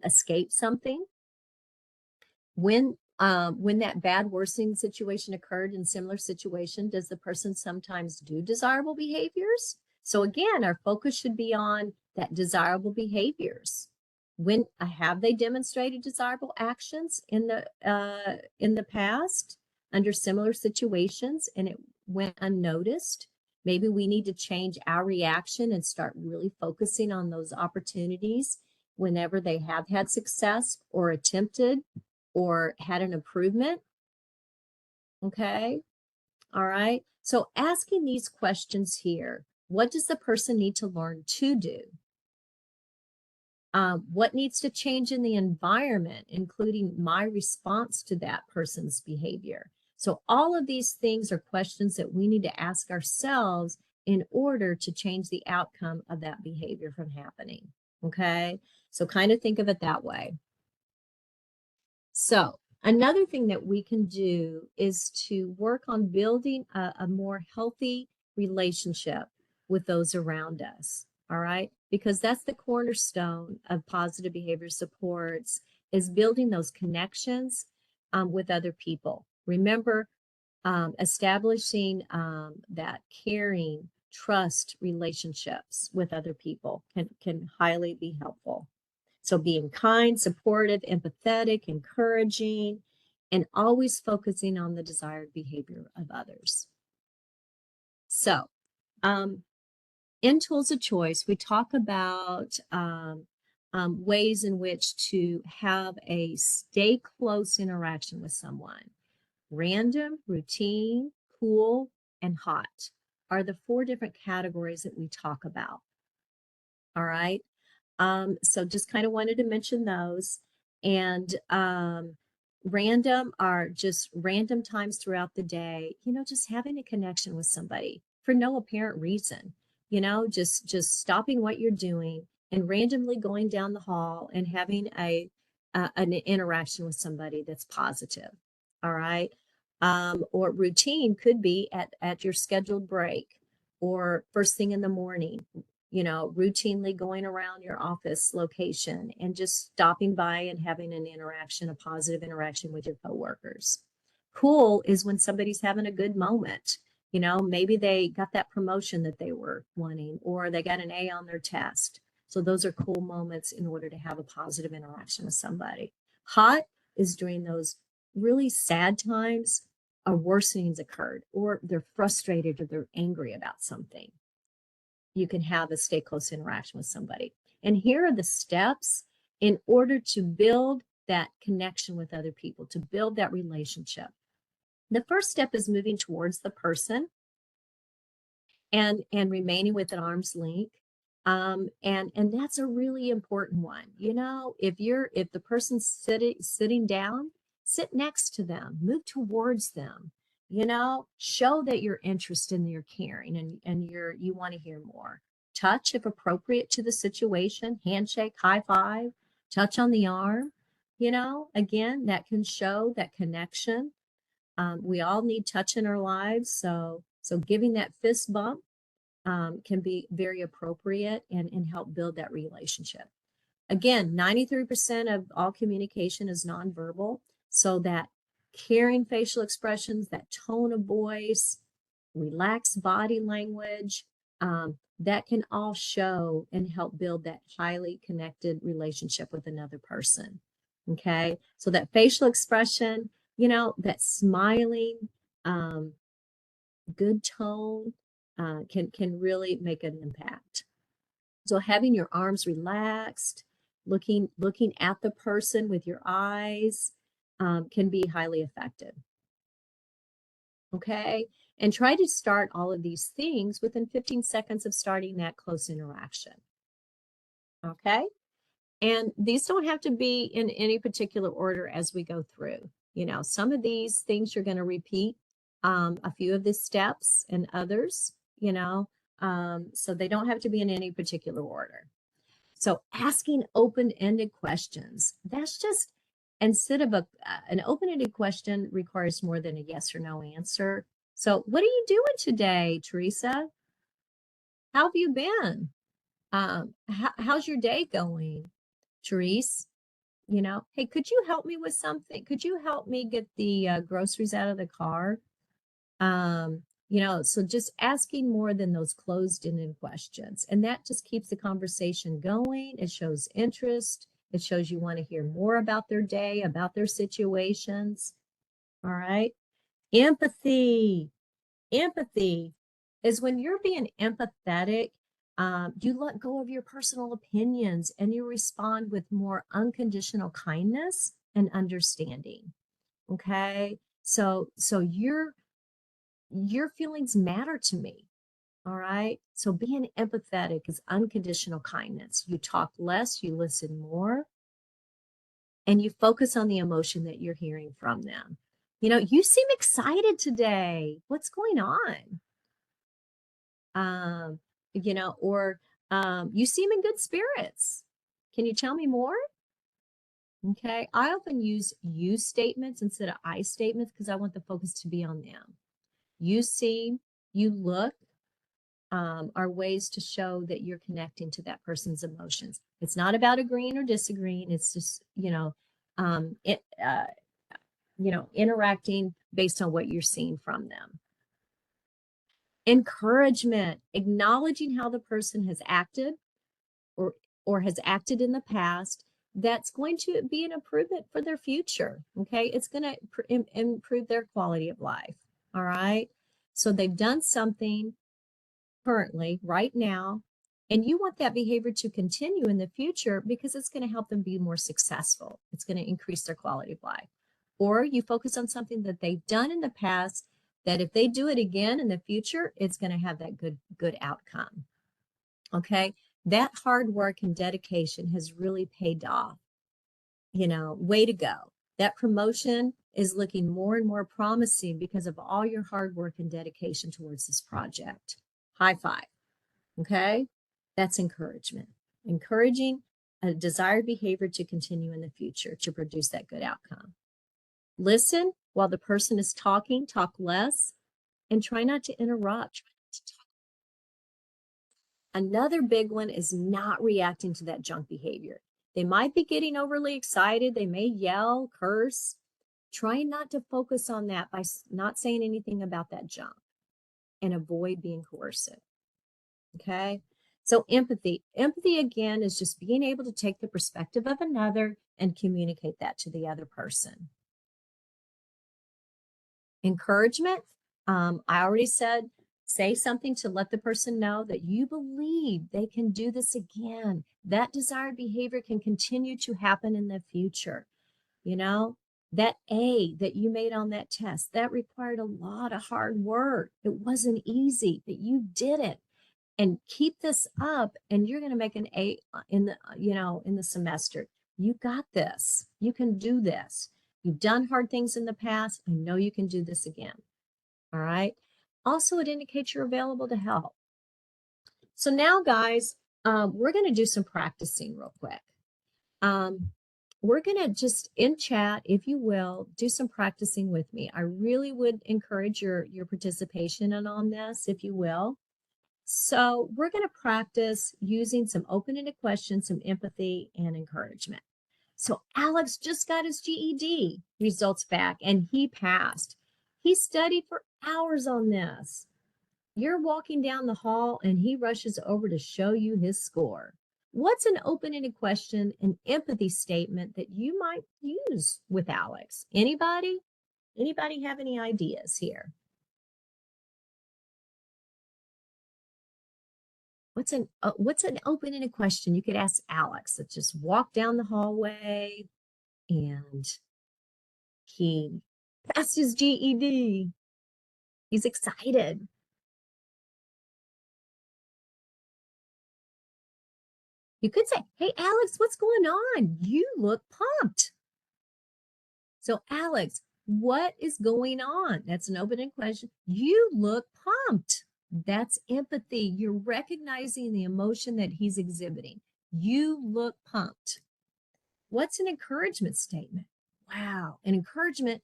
[SPEAKER 1] escape something? When that bad worsening situation occurred in similar situation, does the person sometimes do desirable behaviors? So again, our focus should be on that desirable behaviors. When have they demonstrated desirable actions in the past under similar situations and it went unnoticed? Maybe we need to change our reaction and start really focusing on those opportunities whenever they have had success or attempted or had an improvement. Okay. All right. So asking these questions here, what does the person need to learn to do? What needs to change in the environment, including my response to that person's behavior? So all of these things are questions that we need to ask ourselves in order to change the outcome of that behavior from happening. Okay. So kind of think of it that way. So another thing that we can do is to work on building a more healthy relationship with those around us. All right. Because that's the cornerstone of positive behavior supports is building those connections with other people. Remember, establishing that caring, trust relationships with other people can highly be helpful. So being kind, supportive, empathetic, encouraging, and always focusing on the desired behavior of others. So in Tools of Choice, we talk about ways in which to have a stay close interaction with someone. Random, routine, cool, and hot are the 4 different categories that we talk about. All right. So just kind of wanted to mention those. And random are just random times throughout the day, you know, just having a connection with somebody for no apparent reason, you know, just stopping what you're doing and randomly going down the hall and having an interaction with somebody that's positive. All right. Or routine could be at your scheduled break or first thing in the morning, you know, routinely going around your office location and just stopping by and having an interaction, a positive interaction with your coworkers. Cool is when somebody's having a good moment. You know, maybe they got that promotion that they were wanting, or they got an A on their test. So those are cool moments in order to have a positive interaction with somebody. Hot is during those really sad times, a worsening's occurred, or they're frustrated or they're angry about something. You can have a stay close interaction with somebody. And here are the steps in order to build that connection with other people, to build that relationship. The first step is moving towards the person and remaining with an arm's length. And that's a really important one. You know, if the person's sitting down, sit next to them, move towards them, you know, show that you're interested in your caring and you want to hear more. Touch if appropriate to the situation, handshake, high five, touch on the arm, you know, again, that can show that connection. We all need touch in our lives, so giving that fist bump can be very appropriate and help build that relationship. Again, 93% of all communication is nonverbal, so that caring facial expressions, that tone of voice, relaxed body language, that can all show and help build that highly connected relationship with another person. Okay. So that facial expression, you know, that smiling, good tone, can really make an impact. So having your arms relaxed, looking at the person with your eyes, can be highly effective. Okay. And try to start all of these things within 15 seconds of starting that close interaction. Okay. And these don't have to be in any particular order as we go through. You know, some of these things you're going to repeat a few of the steps and others, you know, so they don't have to be in any particular order. So asking open-ended questions, that's just instead of an open-ended question requires more than a yes or no answer. So what are you doing today, Teresa? How have you been? How's your day going, Therese? You know, hey, could you help me with something? Could you help me get the groceries out of the car? You know, so just asking more than those closed-ended questions. And that just keeps the conversation going. It shows interest. It shows you want to hear more about their day, about their situations. All right. Empathy. Empathy is when you're being empathetic, you let go of your personal opinions and you respond with more unconditional kindness and understanding. Okay. So your feelings matter to me. All right. So being empathetic is unconditional kindness. You talk less, you listen more, and you focus on the emotion that you're hearing from them. You know, you seem excited today. What's going on? Um, you know, or you seem in good spirits. Can you tell me more? Okay. I often use you statements instead of I statements because I want the focus to be on them. You seem, you look, are ways to show that you're connecting to that person's emotions. It's not about agreeing or disagreeing. It's just, interacting based on what you're seeing from them. Encouragement, acknowledging how the person has acted or or has acted in the past. That's going to be an improvement for their future. Okay, it's going to improve their quality of life. All right, so they've done something currently, right now, and you want that behavior to continue in the future because it's going to help them be more successful. It's going to increase their quality of life. Or you focus on something that they've done in the past that if they do it again in the future, it's going to have that good outcome. Okay? That hard work and dedication has really paid off. You know, way to go. That promotion is looking more and more promising because of all your hard work and dedication towards this project. High five. Okay, that's encouragement. Encouraging a desired behavior to continue in the future to produce that good outcome. Listen while the person is talking, talk less, and try not to interrupt. Another big one is not reacting to that junk behavior. They might be getting overly excited. They may yell, curse. Try not to focus on that by not saying anything about that junk and avoid being coercive. Okay. So empathy again is just being able to take the perspective of another and communicate that to the other person. Encouragement. I already said, say something to let the person know that you believe they can do this again. That desired behavior can continue to happen in the future. You know, that A that you made on that test, that required a lot of hard work. It wasn't easy, but you did it. And keep this up and you're going to make an A in the in the semester. You got this. You can do this. You've done hard things in the past. I know you can do this again. All right. Also, it indicates you're available to help. So now, guys, we're going to do some practicing real quick. We're going to just in chat, if you will, do some practicing with me. I really would encourage your participation on this, if you will. So we're going to practice using some open-ended questions, some empathy, and encouragement. So Alex just got his GED results back and he passed. He studied for hours on this. You're walking down the hall and he rushes over to show you his score. what's an open-ended question, an empathy statement that you might use with Alex? Anybody? Anybody have any ideas here? What's an open-ended question you could ask Alex that just walked down the hallway and he passed his GED. He's excited. You could say, "Hey, Alex, what's going on? You look pumped." So, Alex, what is going on? That's an open-ended question. You look pumped. That's empathy. You're recognizing the emotion that he's exhibiting. You look pumped. What's an encouragement statement? Wow, an encouragement.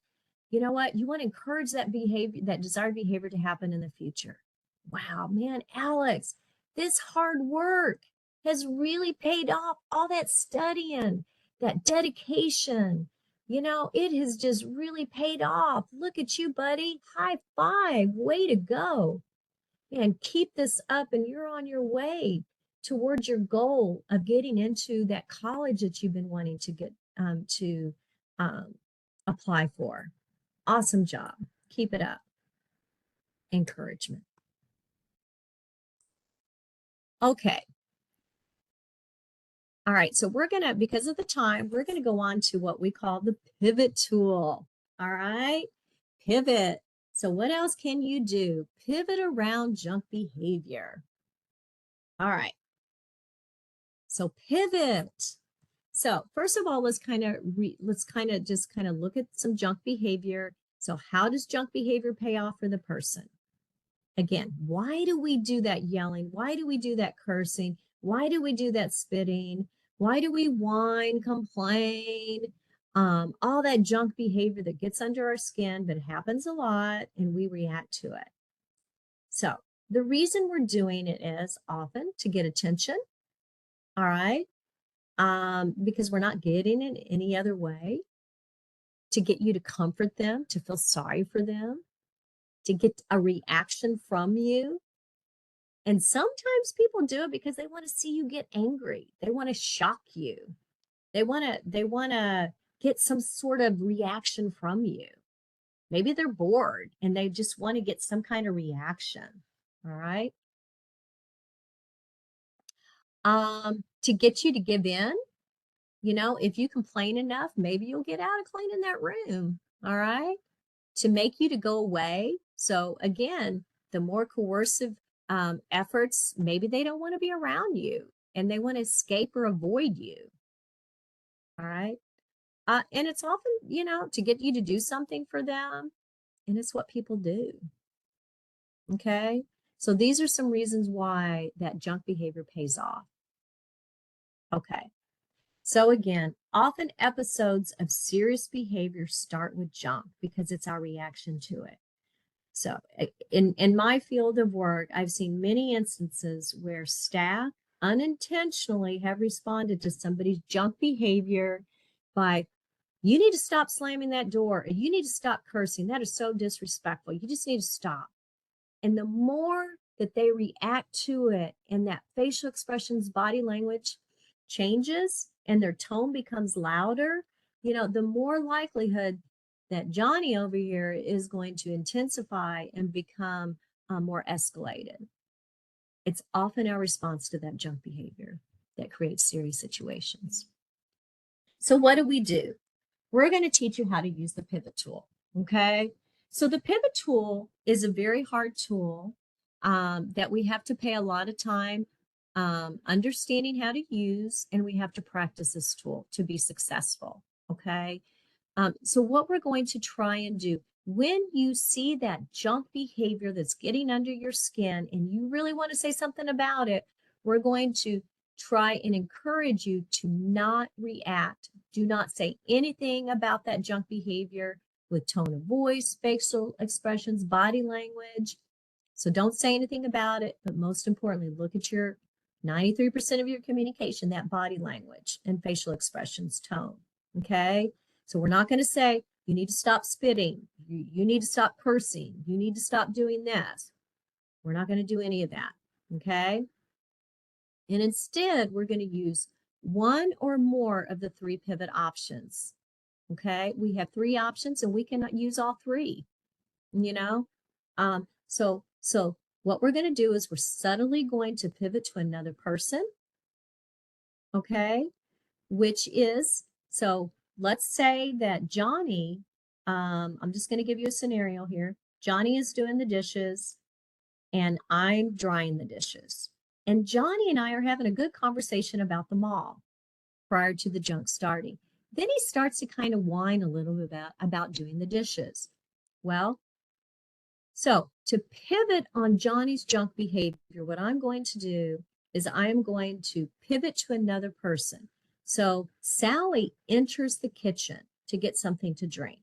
[SPEAKER 1] You know what? You want to encourage that behavior, that desired behavior to happen in the future. Wow, man, Alex, this hard work has really paid off. All that studying, that dedication, it has just really paid off. Look at you, buddy. High five. Way to go. And keep this up, and you're on your way towards your goal of getting into that college that you've been wanting to get to um, apply for. Awesome job. Keep it up. Encouragement. Okay. All right. So we're going to, because of the time, we're going to go on to what we call the pivot tool. All right. Pivot. So what else can you do? Pivot around junk behavior. All right. So pivot. So first of all, let's kind of just kind of look at some junk behavior. So how does junk behavior pay off for the person? Again, why do we do that yelling? Why do we do that cursing? Why do we do that spitting? Why do we whine, complain? All that junk behavior that gets under our skin, but it happens a lot and we react to it. So the reason we're doing it is often to get attention. All right. Because we're not getting it any other way, to get you to comfort them, to feel sorry for them, to get a reaction from you. And sometimes people do it because they want to see you get angry. They want to shock you. They want to get some sort of reaction from you. Maybe they're bored and they just want to get some kind of reaction. All right. To get you to give in. If you complain enough, maybe you'll get out of cleaning that room. All right. To make you to go away. So again, the more coercive efforts, maybe they don't want to be around you and they want to escape or avoid you. All right. And it's often, to get you to do something for them. And it's what people do. Okay. So these are some reasons why that junk behavior pays off. Okay. So again, often episodes of serious behavior start with junk because it's our reaction to it. So in my field of work, I've seen many instances where staff unintentionally have responded to somebody's junk behavior by, "You need to stop slamming that door," or "You need to stop cursing. That is so disrespectful. You just need to stop." And the more that they react to it and that facial expressions, body language changes and their tone becomes louder, the more likelihood that Johnny over here is going to intensify and become more escalated. It's often our response to that junk behavior that creates serious situations. So what do? We're going to teach you how to use the pivot tool. Okay. So the pivot tool is a very hard tool that we have to pay a lot of time understanding how to use, and we have to practice this tool to be successful. Okay. So what we're going to try and do when you see that junk behavior that's getting under your skin and you really want to say something about it, we're going to try and encourage you to not react. Do not say anything about that junk behavior with tone of voice, facial expressions, body language. So don't say anything about it, but most importantly, look at your 93% of your communication, that body language and facial expressions, tone. Okay. So we're not going to say, "You need to stop spitting. You need to stop cursing. You need to stop doing this." We're not going to do any of that. Okay. And instead, we're going to use one or more of the 3 pivot options. Okay, we have 3 options and we cannot use all 3, you know? So what we're going to do is we're subtly going to pivot to another person, okay? Which is, so let's say that Johnny, I'm just going to give you a scenario here. Johnny is doing the dishes and I'm drying the dishes. And Johnny and I are having a good conversation about the mall prior to the junk starting. Then he starts to kind of whine a little bit about doing the dishes. Well, so to pivot on Johnny's junk behavior, what I'm going to do is I am going to pivot to another person. So Sally enters the kitchen to get something to drink.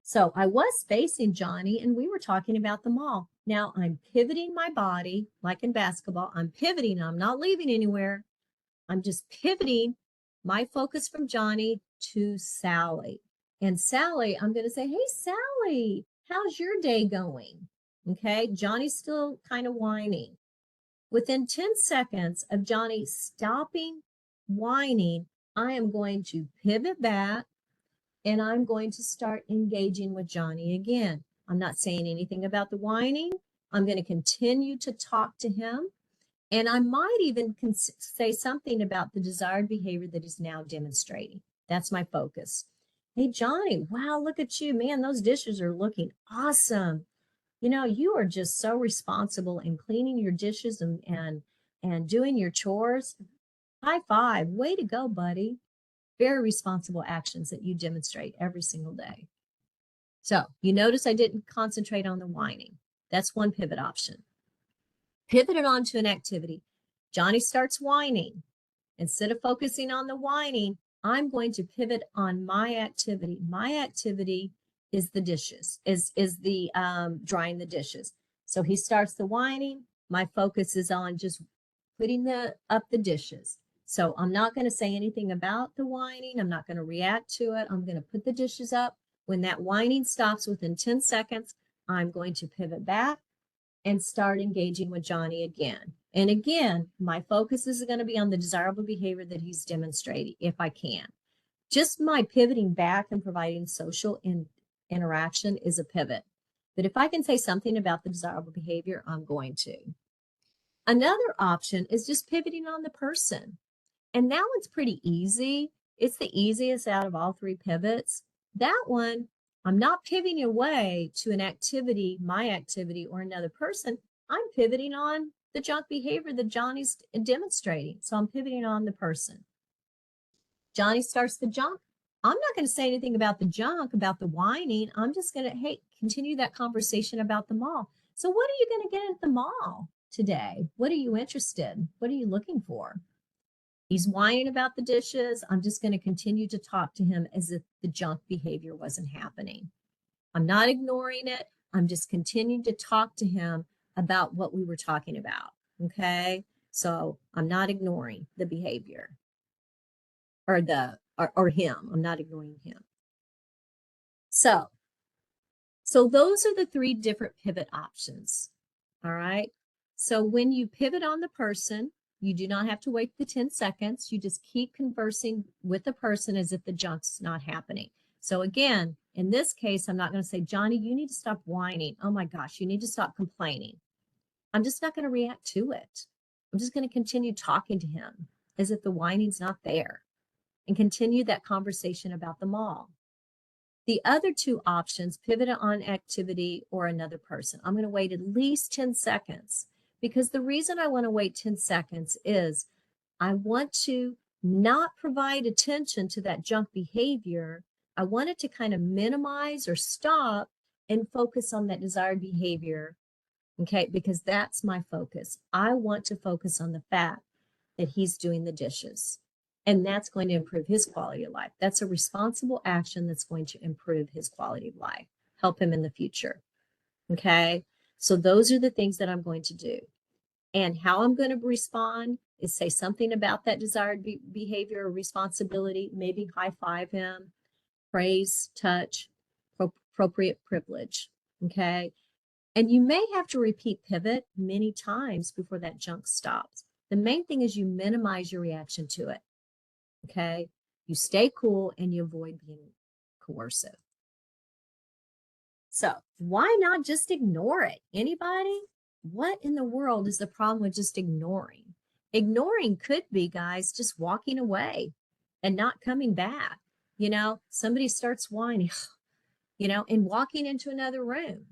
[SPEAKER 1] So I was facing Johnny and we were talking about the mall. Now I'm pivoting my body, like in basketball. I'm pivoting. I'm not leaving anywhere. I'm just pivoting my focus from Johnny to Sally. And Sally, I'm going to say, hey, Sally, how's your day going? Okay, Johnny's still kind of whining. Within 10 seconds of Johnny stopping whining, I am going to pivot back and I'm going to start engaging with Johnny again. I'm not saying anything about the whining. I'm going to continue to talk to him. And I might even say something about the desired behavior that he's now demonstrating. That's my focus. Hey, Johnny, wow, look at you, man. Those dishes are looking awesome. You know, you are just so responsible in cleaning your dishes and doing your chores. High five. Way to go, buddy. Very responsible actions that you demonstrate every single day. So you notice I didn't concentrate on the whining. That's one pivot option. Pivot it onto an activity. Johnny starts whining. Instead of focusing on the whining, I'm going to pivot on my activity. My activity is the dishes, is the drying the dishes. So he starts the whining. My focus is on just putting up the dishes. So I'm not going to say anything about the whining. I'm not going to react to it. I'm going to put the dishes up. When that whining stops within 10 seconds, I'm going to pivot back and start engaging with Johnny again. And again, my focus is going to be on the desirable behavior that he's demonstrating, if I can. Just my pivoting back and providing social interaction is a pivot. But if I can say something about the desirable behavior, I'm going to. Another option is just pivoting on the person. And that one's pretty easy. It's the easiest out of all 3 pivots. That one, I'm not pivoting away to an activity, my activity, or another person. I'm pivoting on the junk behavior that Johnny's demonstrating. So I'm pivoting on the person. Johnny starts the junk. I'm not going to say anything about the junk, about the whining. I'm just going to, hey, continue that conversation about the mall. So what are you going to get at the mall today? What are you interested in? What are you looking for? He's whining about the dishes. I'm just going to continue to talk to him as if the junk behavior wasn't happening. I'm not ignoring it. I'm just continuing to talk to him about what we were talking about. Okay. So I'm not ignoring the behavior or him. I'm not ignoring him. So those are the 3 different pivot options. All right. So when you pivot on the person, you do not have to wait the 10 seconds. You just keep conversing with the person as if the junk's not happening. So again, in this case, I'm not going to say, Johnny, you need to stop whining. Oh my gosh, you need to stop complaining. I'm just not going to react to it. I'm just going to continue talking to him as if the whining's not there and continue that conversation about the mall. The other 2 options, pivot on activity or another person. I'm going to wait at least 10 seconds because the reason I want to wait 10 seconds is I want to not provide attention to that junk behavior. I want it to kind of minimize or stop and focus on that desired behavior, okay, because that's my focus. I want to focus on the fact that he's doing the dishes. And that's going to improve his quality of life. That's a responsible action that's going to improve his quality of life, help him in the future. Okay. So those are the things that I'm going to do. And how I'm going to respond is say something about that desired behavior or responsibility, maybe high five him, praise, touch, appropriate privilege. Okay. And you may have to repeat pivot many times before that junk stops. The main thing is you minimize your reaction to it. Okay. You stay cool and you avoid being coercive. So why not just ignore it? Anybody? What in the world is the problem with just ignoring? Ignoring could be, guys, just walking away and not coming back. You know, somebody starts whining, you know, and walking into another room.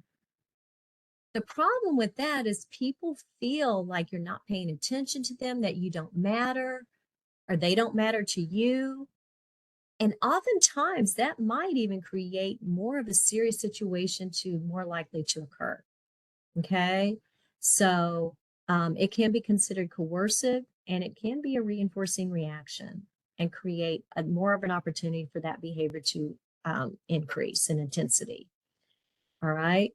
[SPEAKER 1] The problem with that is people feel like you're not paying attention to them, that you don't matter, or they don't matter to you. And oftentimes that might even create more of a serious situation to more likely to occur. Okay. So it can be considered coercive, and it can be a reinforcing reaction and create more of an opportunity for that behavior to increase in intensity. All right.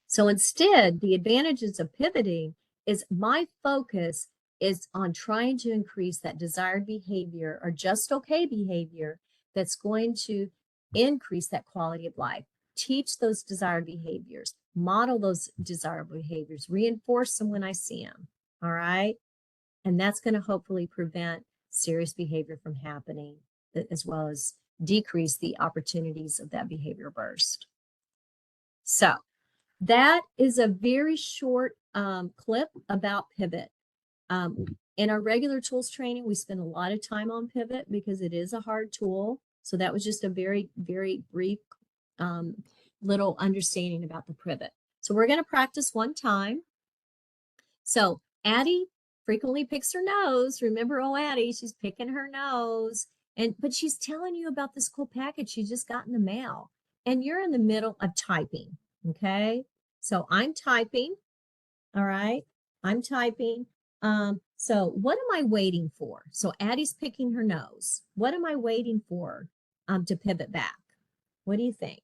[SPEAKER 1] So instead, the advantages of pivoting is my focus is on trying to increase that desired behavior or just okay behavior that's going to increase that quality of life. Teach those desired behaviors, model those desirable behaviors, reinforce them when I see them. All right. And that's going to hopefully prevent serious behavior from happening, as well as decrease the opportunities of that behavior burst. So that is a very short clip about pivot. In our regular tools training, we spend a lot of time on pivot because it is a hard tool. So that was just a very, very brief little understanding about the pivot. So we're going to practice one time. So Addie frequently picks her nose. Remember, oh, Addie, she's picking her nose. But she's telling you about this cool package she just got in the mail. And you're in the middle of typing. Okay. So I'm typing. All right. I'm typing. So what am I waiting for? So Addie's picking her nose. What am I waiting for to pivot back? What do you think?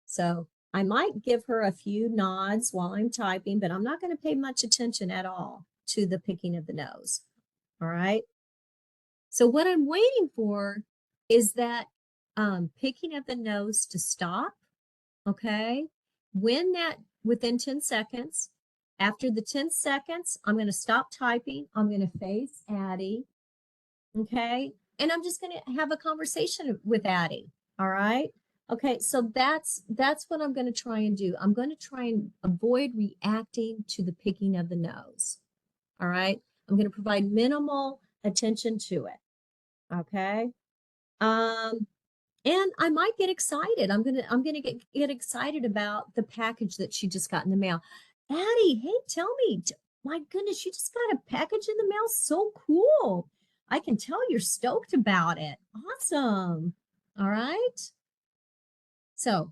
[SPEAKER 1] So I might give her a few nods while I'm typing, but I'm not going to pay much attention at all to the picking of the nose. All right. So what I'm waiting for is that picking of the nose to stop. Okay. When that within 10 seconds, after the 10 seconds, I'm going to stop typing. I'm going to face Addie. Okay. And I'm just going to have a conversation with Addie. All right. Okay. So that's what I'm going to try and do. I'm going to try and avoid reacting to the picking of the nose. All right. I'm going to provide minimal attention to it. Okay. And I might get excited. I'm gonna get excited about the package that she just got in the mail. Addie, hey, tell me, my goodness, you just got a package in the mail. So cool. I can tell you're stoked about it. Awesome. All right. So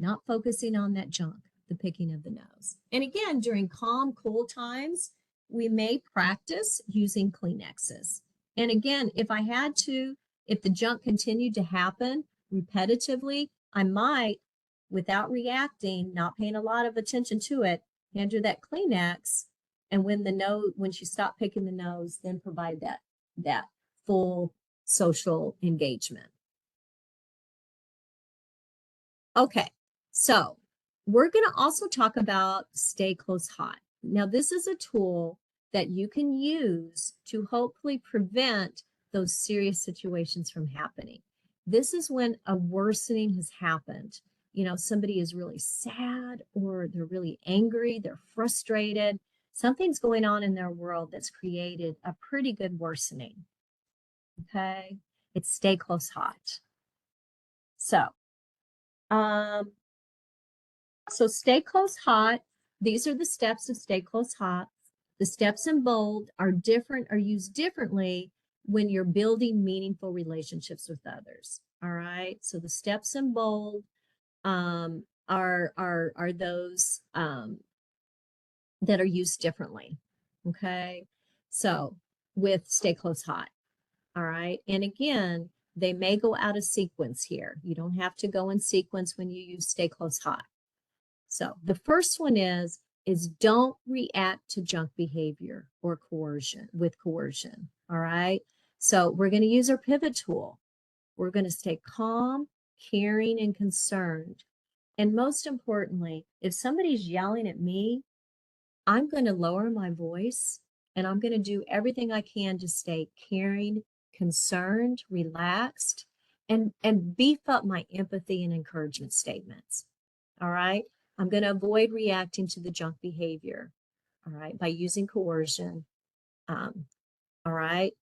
[SPEAKER 1] not focusing on that junk, the picking of the nose. And again, during calm, cool times, we may practice using Kleenexes. And again, if the junk continued to happen repetitively, I might, without reacting, not paying a lot of attention to it, hand her that Kleenex. And when she stopped picking the nose, then provide that full social engagement. Okay, so we're going to also talk about Stay Close Hot. Now, this is a tool that you can use to hopefully prevent those serious situations from happening. This is when a worsening has happened. You know, somebody is really sad, or they're really angry, they're frustrated. Something's going on in their world that's created a pretty good worsening. Okay, it's Stay Close Hot. So Stay Close Hot, these are the steps of Stay Close Hot. The steps in bold are used differently when you're building meaningful relationships with others. All right. So the steps in bold are those that are used differently. Okay. So with Stay Close Hot. All right. And again, they may go out of sequence here. You don't have to go in sequence when you use Stay Close Hot. So the first one is don't react to junk behavior or coercion. All right. So we're going to use our pivot tool. We're going to stay calm, caring, and concerned. And most importantly, if somebody's yelling at me, I'm going to lower my voice and I'm going to do everything I can to stay caring, concerned, relaxed, and beef up my empathy and encouragement statements. All right. I'm going to avoid reacting to the junk behavior. All right. By using coercion. All right.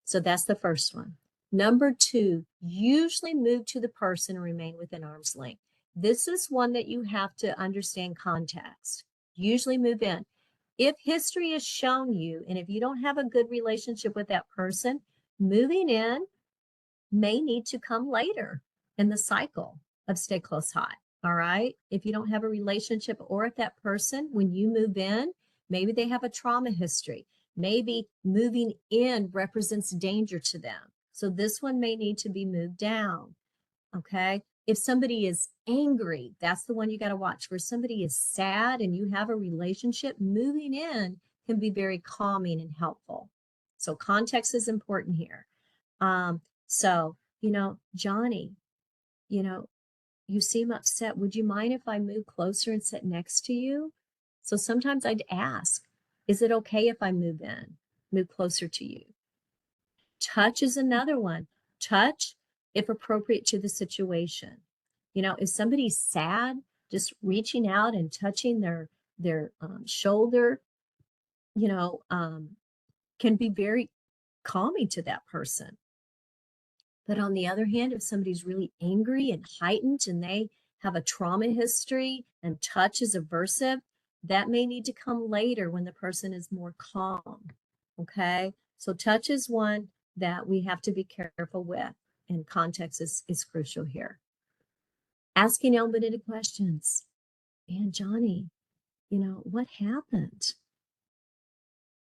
[SPEAKER 1] So that's the first one. Number two, usually move to the person and remain within arm's length. This is one that you have to understand context. Usually move in. If history has shown you, and if you don't have a good relationship with that person, moving in may need to come later in the cycle of stay close high. All right. If you don't have a relationship, or if that person, when you move in, maybe they have a trauma history, maybe moving in represents danger to them. So this one may need to be moved down. Okay. If somebody is angry, that's the one you got to watch. Where somebody is sad and you have a relationship, moving in can be very calming and helpful. So context is important here. So, Johnny, you seem upset. Would you mind if I move closer and sit next to you? So sometimes I'd ask, is it okay if I move closer to you? Touch is another one. Touch, if appropriate to the situation. If somebody's sad, just reaching out and touching their shoulder, can be very calming to that person. But on the other hand, if somebody's really angry and heightened and they have a trauma history and touch is aversive, that may need to come later when the person is more calm. Okay. So touch is one that we have to be careful with, and context is crucial here. Asking open-ended questions. And Johnny, what happened?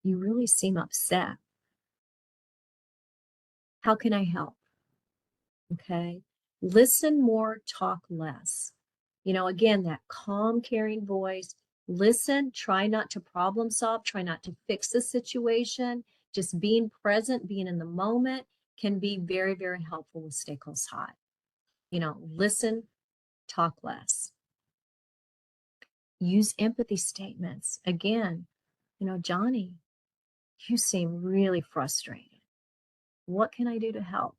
[SPEAKER 1] You really seem upset. How can I help? Okay. Listen more, talk less. Again, that calm, caring voice. Listen, try not to problem solve, try not to fix the situation. Just being present, being in the moment can be very, very helpful with stay close high. Listen, talk less. Use empathy statements. Again, Johnny, you seem really frustrated. What can I do to help?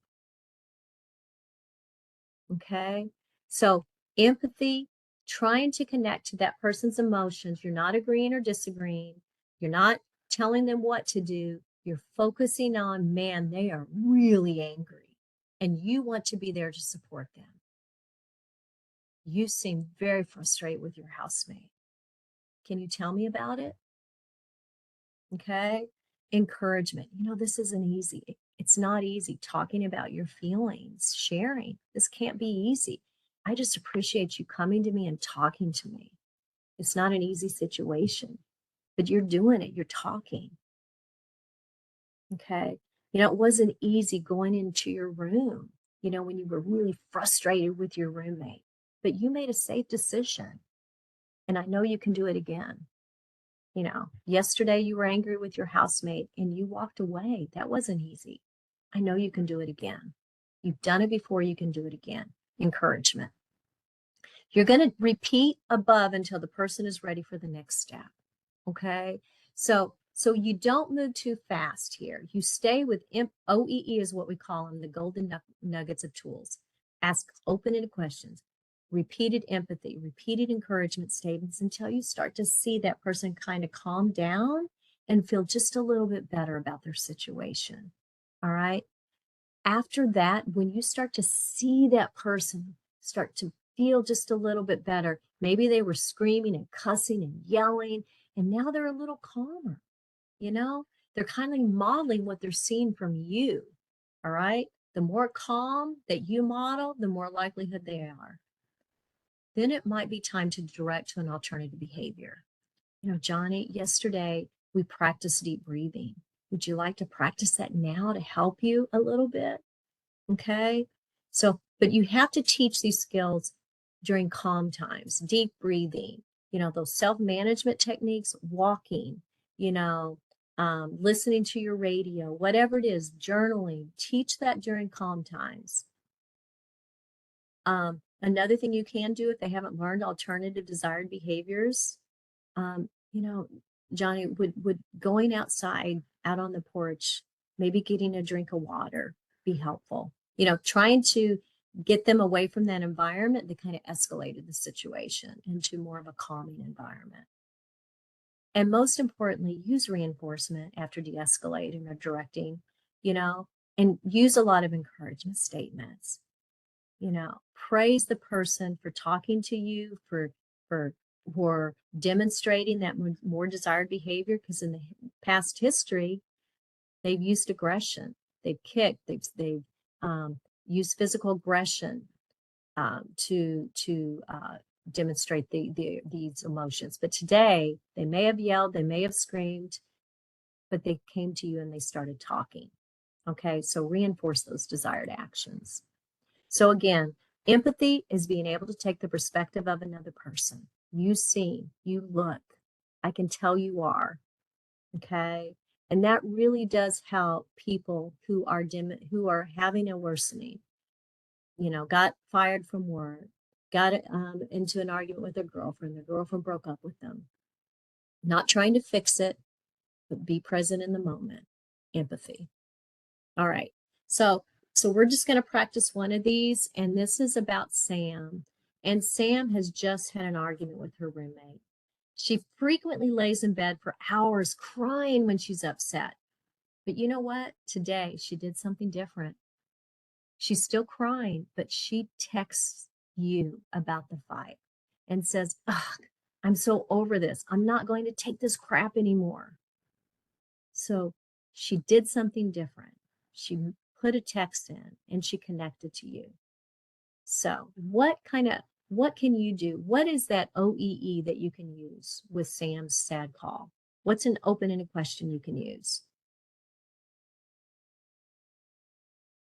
[SPEAKER 1] Okay. So empathy, trying to connect to that person's emotions. You're not agreeing or disagreeing. You're not telling them what to do. You're focusing on, man, they are really angry, and you want to be there to support them. You seem very frustrated with your housemate. Can you tell me about it? Okay. Encouragement. This isn't easy. It's not easy talking about your feelings, sharing. This can't be easy. I just appreciate you coming to me and talking to me. It's not an easy situation, but you're doing it. You're talking. Okay. It wasn't easy going into your room, when you were really frustrated with your roommate, but you made a safe decision. And I know you can do it again. Yesterday you were angry with your housemate and you walked away. That wasn't easy. I know you can do it again. You've done it before, you can do it again. Encouragement. You're going to repeat above until the person is ready for the next step. Okay. So you don't move too fast here. You stay with OEE is what we call them, the golden nuggets of tools. Ask open-ended questions, repeated empathy, repeated encouragement statements until you start to see that person kind of calm down and feel just a little bit better about their situation. All right. After that, when you start to see that person start to feel just a little bit better, maybe they were screaming and cussing and yelling, and now they're a little calmer. They're kind of modeling what they're seeing from you. All right. The more calm that you model, the more likelihood they are. Then it might be time to direct to an alternative behavior. Johnny, yesterday we practiced deep breathing. Would you like to practice that now to help you a little bit? Okay. So, but you have to teach these skills during calm times, deep breathing, those self-management techniques, walking, listening to your radio, whatever it is, journaling, teach that during calm times. Another thing you can do if they haven't learned alternative desired behaviors, Johnny, would going outside, out on the porch, maybe getting a drink of water be helpful? You know, trying to get them away from that environment that kind of escalated the situation into more of a calming environment. And most importantly, use reinforcement after de-escalating or directing, you know, and use a lot of encouragement statements. You know, praise the person for talking to you, for demonstrating that more desired behavior, because in the past history, they've used aggression, they've kicked, they've used physical aggression to demonstrate these emotions. But today, they may have yelled, they may have screamed, but they came to you and they started talking. Okay, so reinforce those desired actions. So again, empathy is being able to take the perspective of another person. You see, you look, I can tell you are, okay? And that really does help people who are having a worsening, you know, got fired from work, got into an argument with their girlfriend broke up with them. Not trying to fix it, but be present in the moment. Empathy. All right. So we're just going to practice one of these, and this is about Sam. And Sam has just had an argument with her roommate. She frequently lays in bed for hours crying when she's upset. But you know what? Today she did something different. She's still crying, but she texts you about the fight and says, "Ugh, I'm so over this. I'm not going to take this crap anymore." So she did something different. She put a text in and she connected to you. So what can you do? What is that OEE that you can use with Sam's sad call? What's an open-ended question you can use?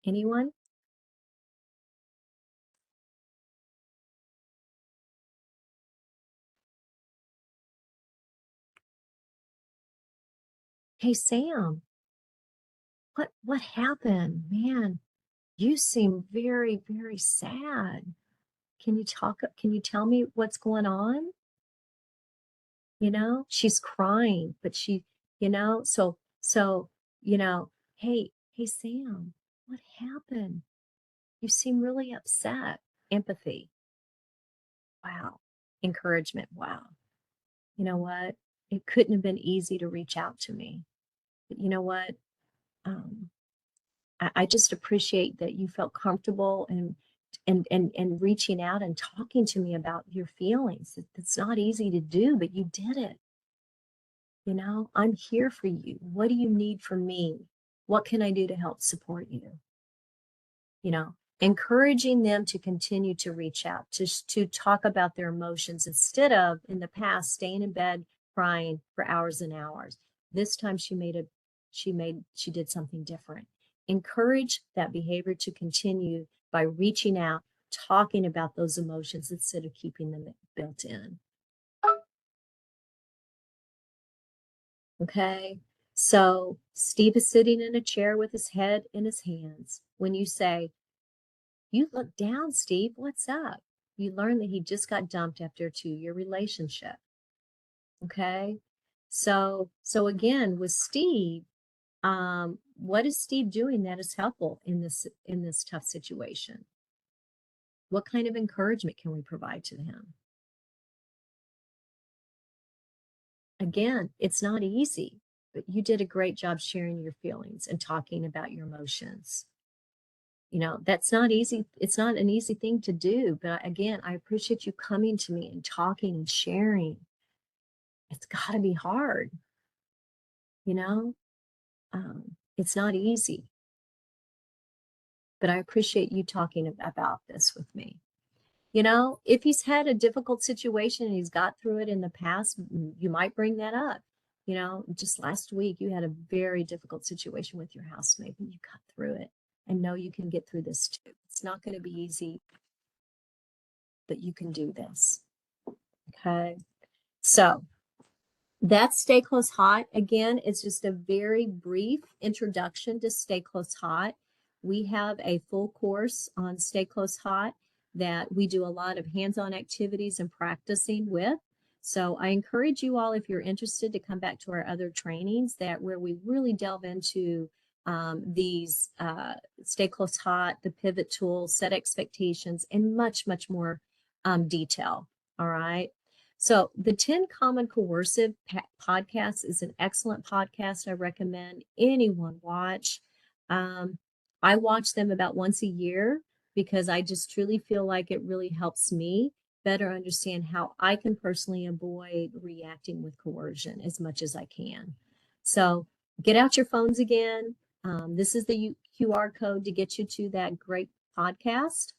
[SPEAKER 1] Anyone? Hey, Sam, what happened? Man, you seem very, very sad. Can you tell me what's going on? You know, she's crying, but you know, you know, hey, Sam, what happened? You seem really upset. Empathy. Wow. Encouragement. Wow. You know what? It couldn't have been easy to reach out to me. But you know what? Um, I just appreciate that you felt comfortable and reaching out and talking to me about your feelings. It's not easy to do, but you did it. You know, I'm here for you. What do you need from me? What can I do to help support you? You know, encouraging them to continue to reach out, to talk about their emotions instead of in the past staying in bed crying for hours and hours. This time she did something different. Encourage that behavior to continue by reaching out, talking about those emotions instead of keeping them built in. Okay. So Steve is sitting in a chair with his head in his hands. When you say, "You look down, Steve, what's up?" You learn that he just got dumped after a 2-year relationship. Okay. So again, with Steve, what is Steve doing that is helpful in this tough situation? What kind of encouragement can we provide to him? Again, it's not easy, but you did a great job sharing your feelings and talking about your emotions. You know, that's not easy. It's not an easy thing to do, but again, I appreciate you coming to me and talking and sharing. It's got to be hard, you know? It's not easy, but I appreciate you talking about this with me. You know, if he's had a difficult situation and he's got through it in the past, you might bring that up. You know, just last week, you had a very difficult situation with your housemate, but you got through it. And know you can get through this too. It's not going to be easy, but you can do this. Okay. So that's Stay Close Hot. Again, it's just a very brief introduction to Stay Close Hot. We have a full course on Stay Close Hot that we do a lot of hands-on activities and practicing with. So I encourage you all, if you're interested, to come back to our other trainings where we really delve into these Stay Close Hot, the pivot tool, set expectations, and much, much more detail. All right. So the 10 Common Coercive podcast is an excellent podcast. I recommend anyone watch. I watch them about once a year because I just truly feel like it really helps me better understand how I can personally avoid reacting with coercion as much as I can. So get out your phones again. This is the QR code to get you to that great podcast.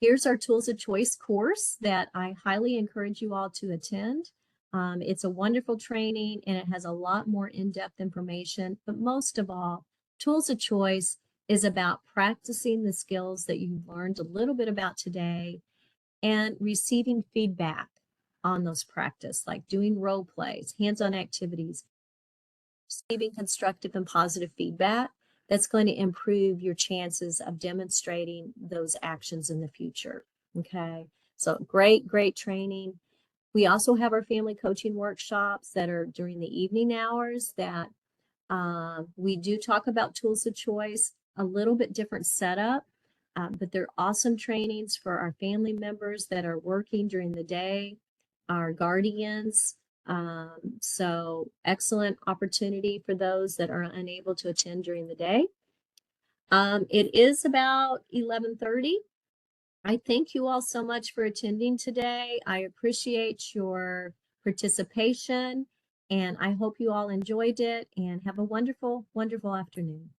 [SPEAKER 1] Here's our Tools of Choice course that I highly encourage you all to attend. It's a wonderful training and it has a lot more in-depth information, but most of all, Tools of Choice is about practicing the skills that you've learned a little bit about today and receiving feedback on those practice, like doing role plays, hands-on activities, receiving constructive and positive feedback that's going to improve your chances of demonstrating those actions in the future. Okay, so great, great training. We also have our family coaching workshops that are during the evening hours that we do talk about tools of choice, a little bit different setup, but they're awesome trainings for our family members that are working during the day, our guardians. So excellent opportunity for those that are unable to attend during the day. It is about 11:30. I thank you all so much for attending today. I appreciate your participation and I hope you all enjoyed it and have a wonderful, wonderful afternoon.